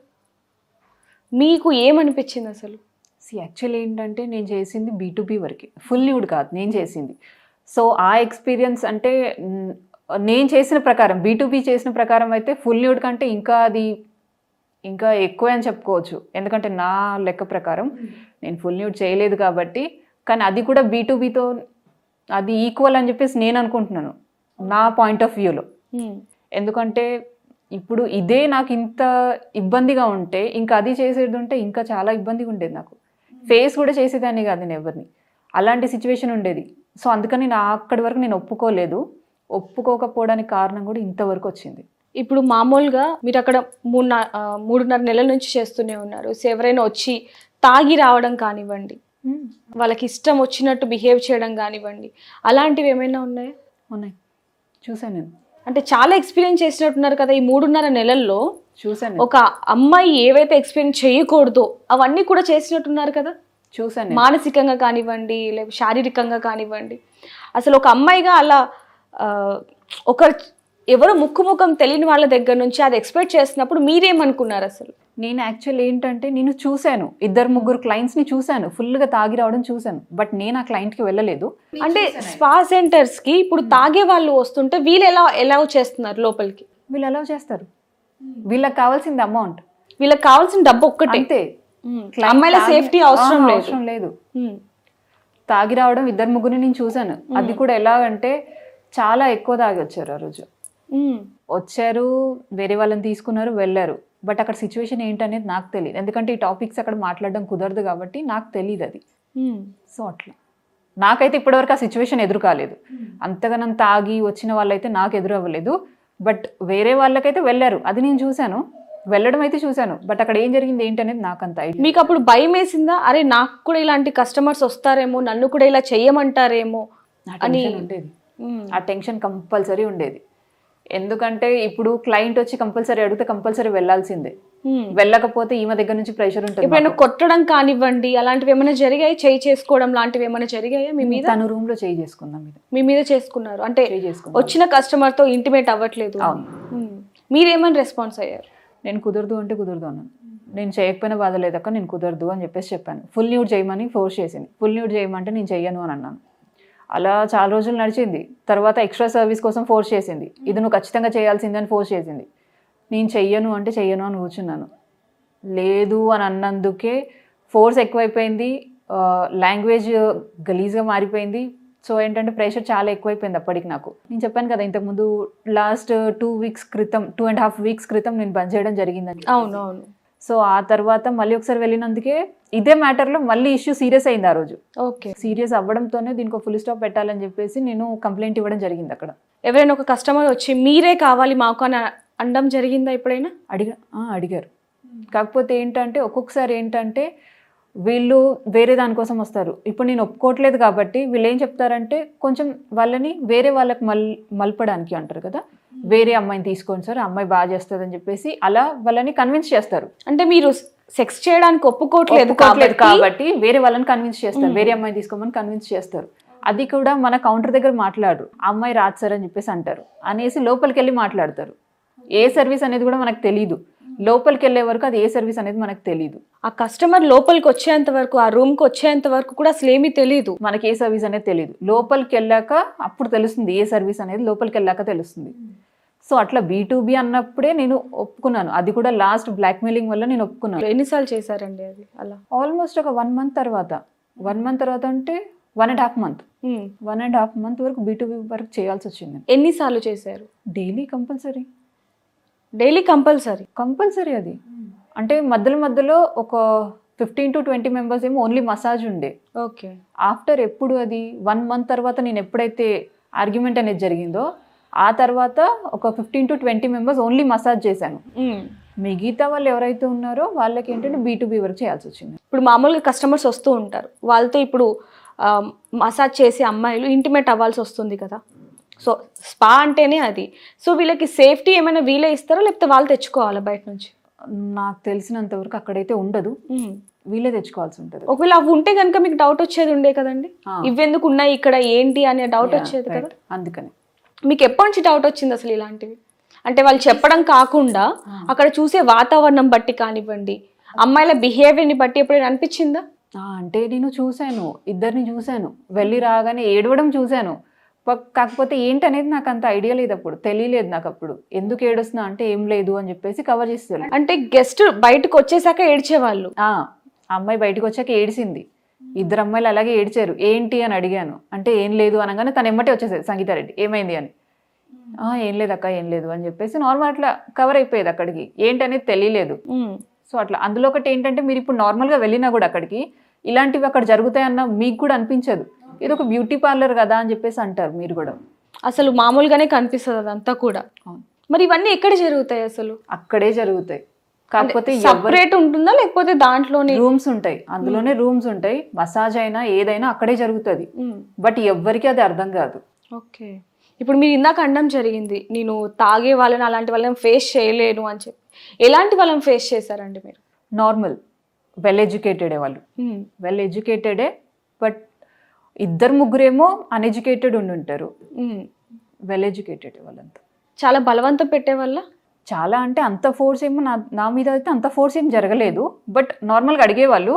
మీకు ఏమనిపించింది అసలు? యాక్చువల్లీ ఏంటంటే నేను చేసింది B2B వరకే, ఫుల్ న్యూడ్ కాదు నేను చేసింది. సో ఆ ఎక్స్పీరియన్స్ అంటే నేను చేసిన ప్రకారం B2B చేసిన ప్రకారం అయితే ఫుల్ న్యూడ్ కంటే ఇంకా ఎక్కువ అని చెప్పుకోవచ్చు. ఎందుకంటే నా లెక్క ప్రకారం నేను ఫుల్ న్యూడ్ చేయలేదు కాబట్టి, కానీ అది కూడా B2Bతో అది ఈక్వల్ అని చెప్పేసి నేను అనుకుంటున్నాను నా పాయింట్ ఆఫ్ వ్యూలో. ఎందుకంటే ఇప్పుడు ఇదే నాకు ఇంత ఇబ్బందిగా ఉంటే ఇంకా అది చేసేది ఉంటే ఇంకా చాలా ఇబ్బందిగా ఉండేది. నాకు ఫేస్ కూడా చేసేదాన్ని కాదు నేను ఎవరిని, అలాంటి సిచ్యువేషన్ ఉండేది. సో అందుకని అక్కడి వరకు నేను ఒప్పుకోకపోవడానికి కారణం కూడా ఇంతవరకు వచ్చింది. ఇప్పుడు మామూలుగా మీరు అక్కడ 3.5 నెలల నుంచి చేస్తూనే ఉన్నారు. సో ఎవరైనా వచ్చి తాగి రావడం కానివ్వండి, వాళ్ళకి ఇష్టం వచ్చినట్టు బిహేవ్ చేయడం కానివ్వండి, అలాంటివి ఏమైనా ఉన్నాయా? ఉన్నాయి, చూసాను నేను. అంటే చాలా ఎక్స్పీరియన్స్ చేసినట్టున్నారు కదా ఈ 3.5 నెలల్లో. చూసాను. ఒక అమ్మాయి ఏవైతే ఎక్స్పీరియన్స్ చేయకూడదో అవన్నీ కూడా చేసినట్టున్నారు కదా. చూసాను. మానసికంగా కానివ్వండి, లేకపోతే శారీరకంగా కానివ్వండి. అసలు ఒక అమ్మాయిగా అలా ఎవరు ముఖం తెలియని వాళ్ళ దగ్గర నుంచి అది ఎక్స్పెక్ట్ చేసినప్పుడు మీరేమనుకున్నారు అసలు? నేను యాక్చువల్లీ ఏంటంటే నేను చూశాను, 2-3 క్లయింట్స్ని చూశాను, ఫుల్గా తాగి రావడం చూశాను. బట్ నేను ఆ క్లయింట్కి వెళ్ళలేదు. అంటే స్పా సెంటర్స్కి ఇప్పుడు తాగే వాళ్ళు వస్తుంటే వీళ్ళు ఎలా చేస్తున్నారు లోపలికి? వీళ్ళు ఎలా చేస్తారు, వీళ్ళకి కావాల్సింది అమౌంట్, వీళ్ళకి కావాల్సిన డబ్బు ఒక్కటే, అంతే. అమ్మాయిల సేఫ్టీ అవసరం లేదు. తాగి రావడం 2-3 నేను చూశాను. అది కూడా ఎలాగంటే చాలా ఎక్కువ తాగి వచ్చారు. ఆ రోజు వచ్చారు, వేరే వాళ్ళని తీసుకున్నారు, వెళ్ళారు. బట్ అక్కడ సిచ్యువేషన్ ఏంటనేది నాకు తెలియదు, ఎందుకంటే ఈ టాపిక్స్ అక్కడ మాట్లాడడం కుదరదు కాబట్టి నాకు తెలియదు అది. సో అట్లా నాకైతే ఇప్పటివరకు ఆ సిచ్యువేషన్ ఎదురు కాలేదు. అంతగానం తాగి వచ్చిన వాళ్ళైతే నాకు ఎదురు అవ్వలేదు. బట్ వేరే వాళ్ళకైతే వెళ్ళారు, అది నేను చూశాను. వెళ్ళడం అయితే చూశాను, బట్ అక్కడ ఏం జరిగింది ఏంటి అనేది నాకు అంత ఐడియా. మీకు అప్పుడు భయం వేసిందా, అరే నాకు కూడా ఇలాంటి కస్టమర్స్ వస్తారేమో, నన్ను కూడా ఇలా చెయ్యమంటారేమో అని? ఉండేది, ఆ టెన్షన్ కంపల్సరీ ఉండేది. ఎందుకంటే ఇప్పుడు క్లయింట్ వచ్చి కంపల్సరీ అడిగితే కంపల్సరీ వెళ్ళాల్సిందే, వెళ్ళకపోతే ఈమె దగ్గర నుంచి ప్రెషర్ ఉంటుంది. ఎప్పుడైనా కొట్టడం కానివ్వండి అలాంటివి ఏమైనా జరిగాయి, చేయి చేసుకోవడం లాంటివి ఏమైనా జరిగాయా మీ మీద? తను రూమ్ లో చేయి చేసుకుందాం మీ మీద చేసుకున్నారు అంటే చేసుకున్నాం. వచ్చిన కస్టమర్ తో ఇంటిమేట్ అవ్వట్లేదు. మీరేమని రెస్పాన్స్ అయ్యారు? నేను కుదరదు అంటే కుదరదు అన్నాను. నేను చేయకపోయినా బాధ లేదక్క, నేను కుదరదు అని చెప్పేసి చెప్పాను. ఫుల్ న్యూడ్ చేయమని ఫోర్స్ చేసింది. ఫుల్ న్యూడ్ చేయమంటే నేను చెయ్యను అని అన్నాను. అలా చాలా రోజులు నడిచింది. తర్వాత ఎక్స్ట్రా సర్వీస్ కోసం ఫోర్స్ చేసింది. ఇది నువ్వు ఖచ్చితంగా చేయాల్సింది అని ఫోర్స్ చేసింది. నేను చెయ్యను అంటే చెయ్యను అని కూర్చున్నాను. లేదు అని అన్నందుకే ఫోర్స్ ఎక్కువైపోయింది, లాంగ్వేజ్ గలీజ్గా మారిపోయింది. సో ఏంటంటే ప్రెషర్ చాలా ఎక్కువైపోయింది అప్పటికి నాకు. నేను చెప్పాను కదా ఇంతకుముందు, లాస్ట్ 2 వీక్స్ క్రితం, 2.5 వీక్స్ క్రితం నేను బంద్ చేయడం జరిగిందని. అవునవును. సో ఆ తర్వాత మళ్ళీ ఒకసారి వెళ్ళినందుకే ఇదే మ్యాటర్లో మళ్ళీ ఇష్యూ సీరియస్ అయింది ఆ రోజు. ఓకే. సీరియస్ అవ్వడంతోనే దీనికి ఫుల్ స్టాప్ పెట్టాలని చెప్పేసి నేను కంప్లైంట్ ఇవ్వడం జరిగింది అక్కడ. ఎవరైనా ఒక కస్టమర్ వచ్చి మీరే కావాలి మాకు అని అనడం జరిగిందా ఎప్పుడైనా? అడిగారు. కాకపోతే ఏంటంటే ఒక్కొక్కసారి ఏంటంటే వీళ్ళు వేరే దానికోసం వస్తారు. ఇప్పుడు నేను ఒప్పుకోవట్లేదు కాబట్టి వీళ్ళు ఏం చెప్తారంటే కొంచెం వాళ్ళని వేరే వాళ్ళకి మలపడానికి అంటారు కదా, వేరే అమ్మాయిని తీసుకోండి సార్, అమ్మాయి బాగా చేస్తుంది అని చెప్పేసి అలా వాళ్ళని కన్విన్స్ చేస్తారు. అంటే మీరు సెక్స్ చేయడానికి ఒప్పుకోవట్లేదు కాబట్టి వేరే వాళ్ళని కన్విన్స్ చేస్తారు, వేరే అమ్మాయిని తీసుకోమని కన్విన్స్ చేస్తారు. అది కూడా మన కౌంటర్ దగ్గర మాట్లాడరు, అమ్మాయి రాదు సార్ అని చెప్పేసి అంటారు. అనేసి లోపలికి వెళ్ళి మాట్లాడతారు. ఏ సర్వీస్ అనేది కూడా మనకు తెలీదు. లోపలికి వెళ్ళే వరకు అది ఏ సర్వీస్ అనేది మనకు తెలియదు. ఆ కస్టమర్ లోపలికి వచ్చేంత వరకు, ఆ రూమ్కి వచ్చేంత వరకు కూడా అసలు ఏమీ తెలియదు మనకి, ఏ సర్వీస్ అనేది తెలియదు. లోపలికి వెళ్ళాక అప్పుడు తెలుస్తుంది ఏ సర్వీస్ అనేది, లోపలికి వెళ్ళాక తెలుస్తుంది. సో అట్లా B2B అన్నప్పుడే నేను ఒప్పుకున్నాను. అది కూడా లాస్ట్ బ్లాక్మెయిలింగ్ వల్ల నేను ఒప్పుకున్నాను. ఎన్నిసార్లు చేశారండి అది అలా? ఆల్మోస్ట్ ఒక 1 మంత్ తర్వాత, 1 మంత్ తర్వాత అంటే 1.5 మంత్, 1.5 మంత్ వరకు B2B వరకు చేయాల్సి వచ్చింది. ఎన్నిసార్లు చేశారు? Daily compulsory. కంపల్సరీ అది. అంటే మధ్యలో ఒక 15 to 20 మెంబర్స్ ఏమో ఓన్లీ మసాజ్ ఉండే. ఓకే. ఆఫ్టర్ ఎప్పుడు అది 1 మంత్ తర్వాత నేను ఎప్పుడైతే ఆర్గ్యుమెంట్ అనేది జరిగిందో ఆ తర్వాత ఒక 15 to 20 మెంబర్స్ ఓన్లీ మసాజ్ చేశాను. మిగతా వాళ్ళు ఎవరైతే ఉన్నారో వాళ్ళకి ఏంటంటే B2B వరకు చేయాల్సి వచ్చింది. ఇప్పుడు మామూలుగా కస్టమర్స్ వస్తూ ఉంటారు, వాళ్ళతో ఇప్పుడు మసాజ్ చేసే అమ్మాయిలు ఇంటిమేట్ అవ్వాల్సి వస్తుంది కదా. సో స్పా అంటేనే అది. సో వీళ్ళకి సేఫ్టీ ఏమైనా వీళ్ళే ఇస్తారా లేకపోతే వాళ్ళు తెచ్చుకోవాలా బయట నుంచి? నాకు తెలిసినంత వరకు అక్కడైతే ఉండదు, వీళ్ళే తెచ్చుకోవాల్సి ఉంటుంది. ఒకవేళ అవి ఉంటే కనుక మీకు డౌట్ వచ్చేది ఉండే కదండి, ఇవెందుకు ఉన్నాయి ఇక్కడ ఏంటి అనే డౌట్ వచ్చేది కదా. అందుకని మీకు ఎప్పటి నుంచి డౌట్ వచ్చింది అసలు ఇలాంటివి? అంటే వాళ్ళు చెప్పడం కాకుండా అక్కడ చూసే వాతావరణం బట్టి కానివ్వండి, అమ్మాయిల బిహేవియర్ని బట్టి ఎప్పుడైనా అనిపించిందా? అంటే నేను చూశాను, ఇద్దరిని చూశాను, వెళ్ళి రాగానే ఏడవడం చూశాను. కాకపోతే ఏంటనేది నాకు అంత ఐడియా లేదు, అప్పుడు తెలియలేదు నాకు. అప్పుడు ఎందుకు ఏడుస్తున్నా అంటే ఏం లేదు అని చెప్పేసి కవర్ చేస్తారు. అంటే గెస్ట్ బయటకు వచ్చేసాక ఏడ్చేవాళ్ళు. అమ్మాయి బయటకు వచ్చాక ఏడిసింది, 2 అమ్మాయిలు అలాగే ఏడ్చారు. ఏంటి అని అడిగాను, అంటే ఏం లేదు అనగానే తను ఎమ్మటే వచ్చేసేది సంగీతారెడ్డి, ఏమైంది అని. ఏం లేదు అక్క, ఏం లేదు అని చెప్పేసి నార్మల్ అట్లా కవర్ అయిపోయేది. అక్కడికి ఏంటనేది తెలియలేదు. సో అట్లా. అందులో ఒకటి ఏంటంటే మీరు ఇప్పుడు నార్మల్గా వెళ్ళినా కూడా అక్కడికి ఇలాంటివి అక్కడ జరుగుతాయన్న మీకు కూడా అనిపించదు. ఇది ఒక బ్యూటీ పార్లర్ కదా అని చెప్పేసి అంటారు మీరు కూడా. అసలు మామూలుగానే కనిపిస్తుంది అదంతా కూడా. మరి ఇవన్నీ ఎక్కడ జరుగుతాయి అసలు? అక్కడే జరుగుతాయి. కాకపోతే సెపరేట్ ఉంటుందా లేకపోతే దాంట్లోనే రూమ్స్ ఉంటాయి? అందులోనే రూమ్స్ ఉంటాయి. మసాజ్ అయినా ఏదైనా అక్కడే జరుగుతుంది, బట్ ఎవ్వరికి అది అర్థం కాదు. ఓకే. ఇప్పుడు మీరు ఇందాక అనడం జరిగింది, నేను తాగే వాళ్ళని అలాంటి వాళ్ళని ఫేస్ చేయలేను అని చెప్పి. ఎలాంటి వాళ్ళని ఫేస్ చేశారండి మీరు? నార్మల్ వెల్ ఎడ్యుకేటెడే వాళ్ళు, వెల్ ఎడ్యుకేటెడే. బట్ 2-3 ఏమో అన్ఎడ్యుకేటెడ్ ఉంటారు. వెల్ ఎడ్యుకేటెడ్ వాళ్ళంతా. చాలా బలవంతం పెట్టే వల్ల? చాలా అంటే అంత ఫోర్స్ ఏమో నా మీద అయితే అంత ఫోర్స్ ఏం జరగలేదు. బట్ నార్మల్గా అడిగేవాళ్ళు,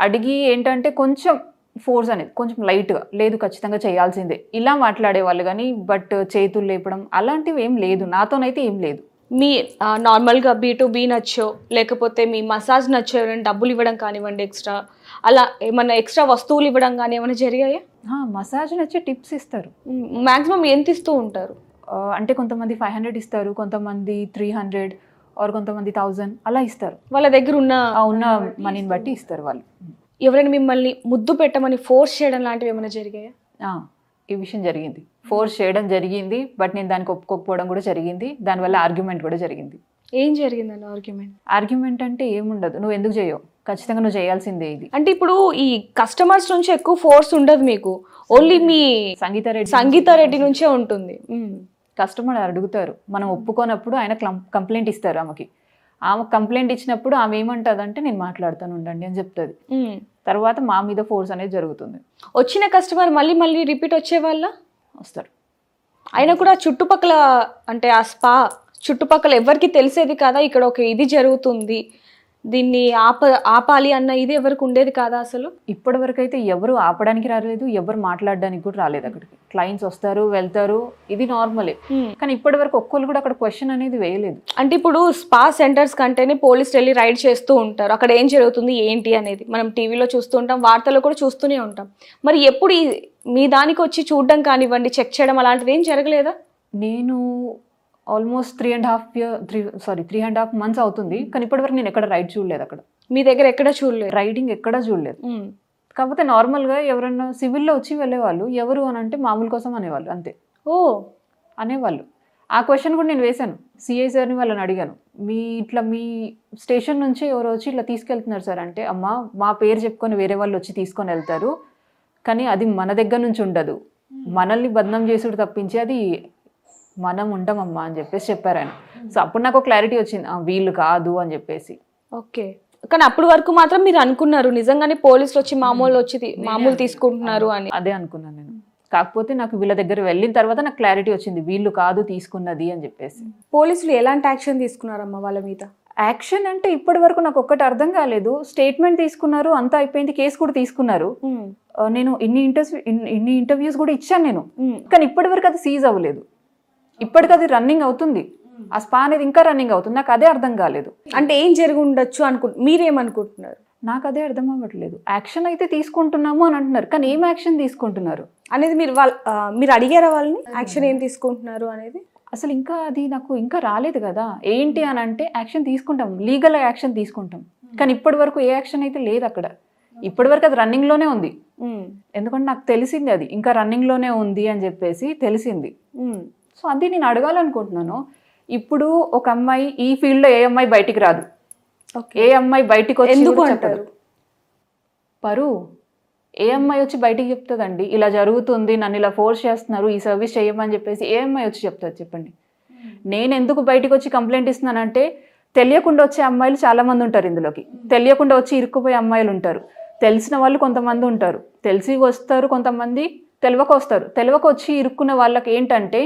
అడిగి ఏంటంటే కొంచెం ఫోర్స్ అనేది కొంచెం లైట్గా, లేదు ఖచ్చితంగా చేయాల్సిందే ఇలా మాట్లాడేవాళ్ళు. కానీ బట్ చేతులు లేపడం అలాంటివి ఏం లేదు, నాతోనైతే ఏం లేదు. మీ నార్మల్గా B2B నచ్చో లేకపోతే మీ మసాజ్ నచ్చో ఎవరైనా డబ్బులు ఇవ్వడం కానివ్వండి, ఎక్స్ట్రా అలా ఏమన్నా ఎక్స్ట్రా వస్తువులు ఇవ్వడం కానీ ఏమైనా జరిగాయా? మసాజ్ నచ్చే టిప్స్ ఇస్తారు. మ్యాక్సిమం ఎంత ఇస్తూ ఉంటారు? అంటే కొంతమంది 500 ఇస్తారు, కొంతమంది 300 ఆర్ కొంతమంది 1000 అలా ఇస్తారు. వాళ్ళ దగ్గర ఉన్న మనీని బట్టి ఇస్తారు వాళ్ళు. ఎవరైనా మిమ్మల్ని ముద్దు పెట్టమని ఫోర్స్ చేయడం లాంటివి ఏమైనా జరిగాయా? ఈ విషయం జరిగింది, ఫోర్స్ చేయడం జరిగింది. బట్ నేను దానికి ఒప్పుకోకపోవడం కూడా జరిగింది, దానివల్ల ఆర్గ్యుమెంట్ కూడా జరిగింది. ఏం జరిగిందండి ఆర్గ్యుమెంట్? ఆర్గ్యుమెంట్ అంటే ఏముండదు, నువ్వు ఎందుకు చేయవు, ఖచ్చితంగా నువ్వు చేయాల్సిందే ఇది. అంటే ఇప్పుడు ఈ కస్టమర్స్ నుంచి ఎక్కువ ఫోర్స్ ఉండదు మీకు, ఓన్లీ మీ సంగీత రెడ్డి నుంచే ఉంటుంది. కస్టమర్ అడుగుతారు, మనం ఒప్పుకోనప్పుడు ఆయన కంప్లైంట్ ఇస్తారు ఆమెకి కంప్లైంట్ ఇచ్చినప్పుడు ఆమె ఏమంటదంటే నేను మాట్లాడుతాను ఉండండి అని చెప్తుంది. తర్వాత మా మీద ఫోర్స్ అనేది జరుగుతుంది. వచ్చిన కస్టమర్ మళ్ళీ మళ్ళీ రిపీట్ వచ్చే వాళ్ళ వస్తారు. అయినా కూడా చుట్టుపక్కల అంటే ఆ స్పా చుట్టుపక్కల ఎవరికి తెలిసేది కదా ఇక్కడ ఒక ఇది జరుగుతుంది, దీన్ని ఆపాలి అన్న ఇది ఎవరికి ఉండేది కాదా అసలు? ఇప్పటి వరకు అయితే ఎవరు ఆపడానికి రాలేదు, ఎవరు మాట్లాడడానికి కూడా రాలేదు. అక్కడికి క్లయింట్స్ వస్తారు వెళ్తారు, ఇది నార్మలే. కానీ ఇప్పటి వరకు ఒక్కళ్ళు కూడా అక్కడ క్వశ్చన్ అనేది వేయలేదు. అంటే ఇప్పుడు స్పా సెంటర్స్ కంటేనే పోలీసులు వెళ్ళి రైడ్ చేస్తూ ఉంటారు, అక్కడ ఏం జరుగుతుంది ఏంటి అనేది మనం టీవీలో చూస్తూ ఉంటాం, వార్తల్లో కూడా చూస్తూనే ఉంటాం. మరి ఎప్పుడు మీ దానికి వచ్చి చూడడం కానివ్వండి, చెక్ చేయడం అలాంటిది ఏం జరగలేదా? నేను ఆల్మోస్ట్ 3.5 months అవుతుంది, కానీ ఇప్పటివరకు నేను ఎక్కడ రైడ్ చూడలేదు. అక్కడ మీ దగ్గర ఎక్కడ చూడలేదు? రైడింగ్ ఎక్కడా చూడలేదు. కాకపోతే నార్మల్గా ఎవరన్నా సివిల్లో వచ్చి వెళ్ళేవాళ్ళు, ఎవరు అని అంటే మామూలు కోసం అనేవాళ్ళు అంతే. ఓ అనేవాళ్ళు. ఆ క్వశ్చన్ కూడా నేను వేశాను, సిఐ సార్ని వాళ్ళని అడిగాను, మీ స్టేషన్ నుంచి ఎవరో వచ్చి ఇట్లా తీసుకెళ్తున్నారు సార్ అంటే, అమ్మ మా పేరు చెప్పుకొని వేరే వాళ్ళు వచ్చి తీసుకొని వెళ్తారు, కానీ అది మన దగ్గర నుంచి ఉండదు, మనల్ని బదనాం చేసుడు తప్పించి అది మనం ఉంటామమ్మా అని చెప్పేసి చెప్పారు ఆయన. సో అప్పుడు నాకు క్లారిటీ వచ్చింది, వీళ్ళు కాదు అని చెప్పేసి. ఓకే, కానీ అప్పటి వరకు మాత్రం మీరు అనుకున్నారు నిజంగానే పోలీసులు వచ్చి మామూలు తీసుకుంటున్నారు అని? అదే అనుకున్నాను నేను. కాకపోతే నాకు వీళ్ళ దగ్గర వెళ్ళిన తర్వాత నాకు క్లారిటీ వచ్చింది, వీళ్ళు కాదు తీసుకున్నది అని చెప్పేసి. పోలీసులు ఎలాంటి యాక్షన్ తీసుకున్నారమ్మా వాళ్ళ మీద? యాక్షన్ అంటే ఇప్పటి వరకు నాకు ఒక్కటి అర్థం కాలేదు. స్టేట్మెంట్ తీసుకున్నారు, అంతా అయిపోయింది, కేసు కూడా తీసుకున్నారు. నేను ఇన్ని ఇంటర్వ్యూస్ కూడా ఇచ్చాను నేను, కానీ ఇప్పటి వరకు అది సీజ్ అవ్వలేదు. ఇప్పటికి అది రన్నింగ్ అవుతుంది, ఆ స్పా అనేది ఇంకా రన్నింగ్ అవుతుంది. నాకు అదే అర్థం కాలేదు. అంటే ఏం జరిగి ఉండొచ్చు మీరేమనుకుంటున్నారు? నాకు అదే అర్థం అవ్వట్లేదు. యాక్షన్ అయితే తీసుకుంటున్నాము అని అంటున్నారు, కానీ ఏం యాక్షన్ తీసుకుంటున్నారు అనేది మీరు అడిగారా వాళ్ళని? యాక్షన్ ఏం తీసుకుంటున్నారు అనేది అసలు ఇంకా అది నాకు ఇంకా రాలేదు కదా. ఏంటి అని అంటే యాక్షన్ తీసుకుంటాం, లీగల్ యాక్షన్ తీసుకుంటాం, కానీ ఇప్పటి వరకు ఏ యాక్షన్ అయితే లేదు అక్కడ. ఇప్పటి వరకు అది రన్నింగ్లోనే ఉంది. ఎందుకంటే నాకు తెలిసింది అది ఇంకా రన్నింగ్లోనే ఉంది అని చెప్పేసి తెలిసింది. సో అది నేను అడగాలనుకుంటున్నాను. ఇప్పుడు ఒక అమ్మాయి ఈ ఫీల్డ్లో ఏ అమ్మాయి బయటికి రాదు, ఏ అమ్మాయి బయటికి వచ్చి చెప్పదు. పరువు ఏ అమ్మాయి వచ్చి బయటికి చెప్తుందండి, ఇలా జరుగుతుంది, నన్ను ఇలా ఫోర్స్ చేస్తున్నారు, ఈ సర్వీస్ చేయమని చెప్పేసి ఏ అమ్మాయి వచ్చి చెప్తుంది చెప్పండి? నేను ఎందుకు బయటకు వచ్చి కంప్లైంట్ ఇస్తున్నానంటే, తెలియకుండా వచ్చే అమ్మాయిలు చాలామంది ఉంటారు ఇందులోకి, తెలియకుండా వచ్చి ఇరుక్కుపోయే అమ్మాయిలు ఉంటారు, తెలిసిన వాళ్ళు కొంతమంది ఉంటారు, తెలిసి వస్తారు కొంతమంది, తెలియక వస్తారు. తెలియక వచ్చి ఇరుక్కున్న వాళ్ళకి ఏంటంటే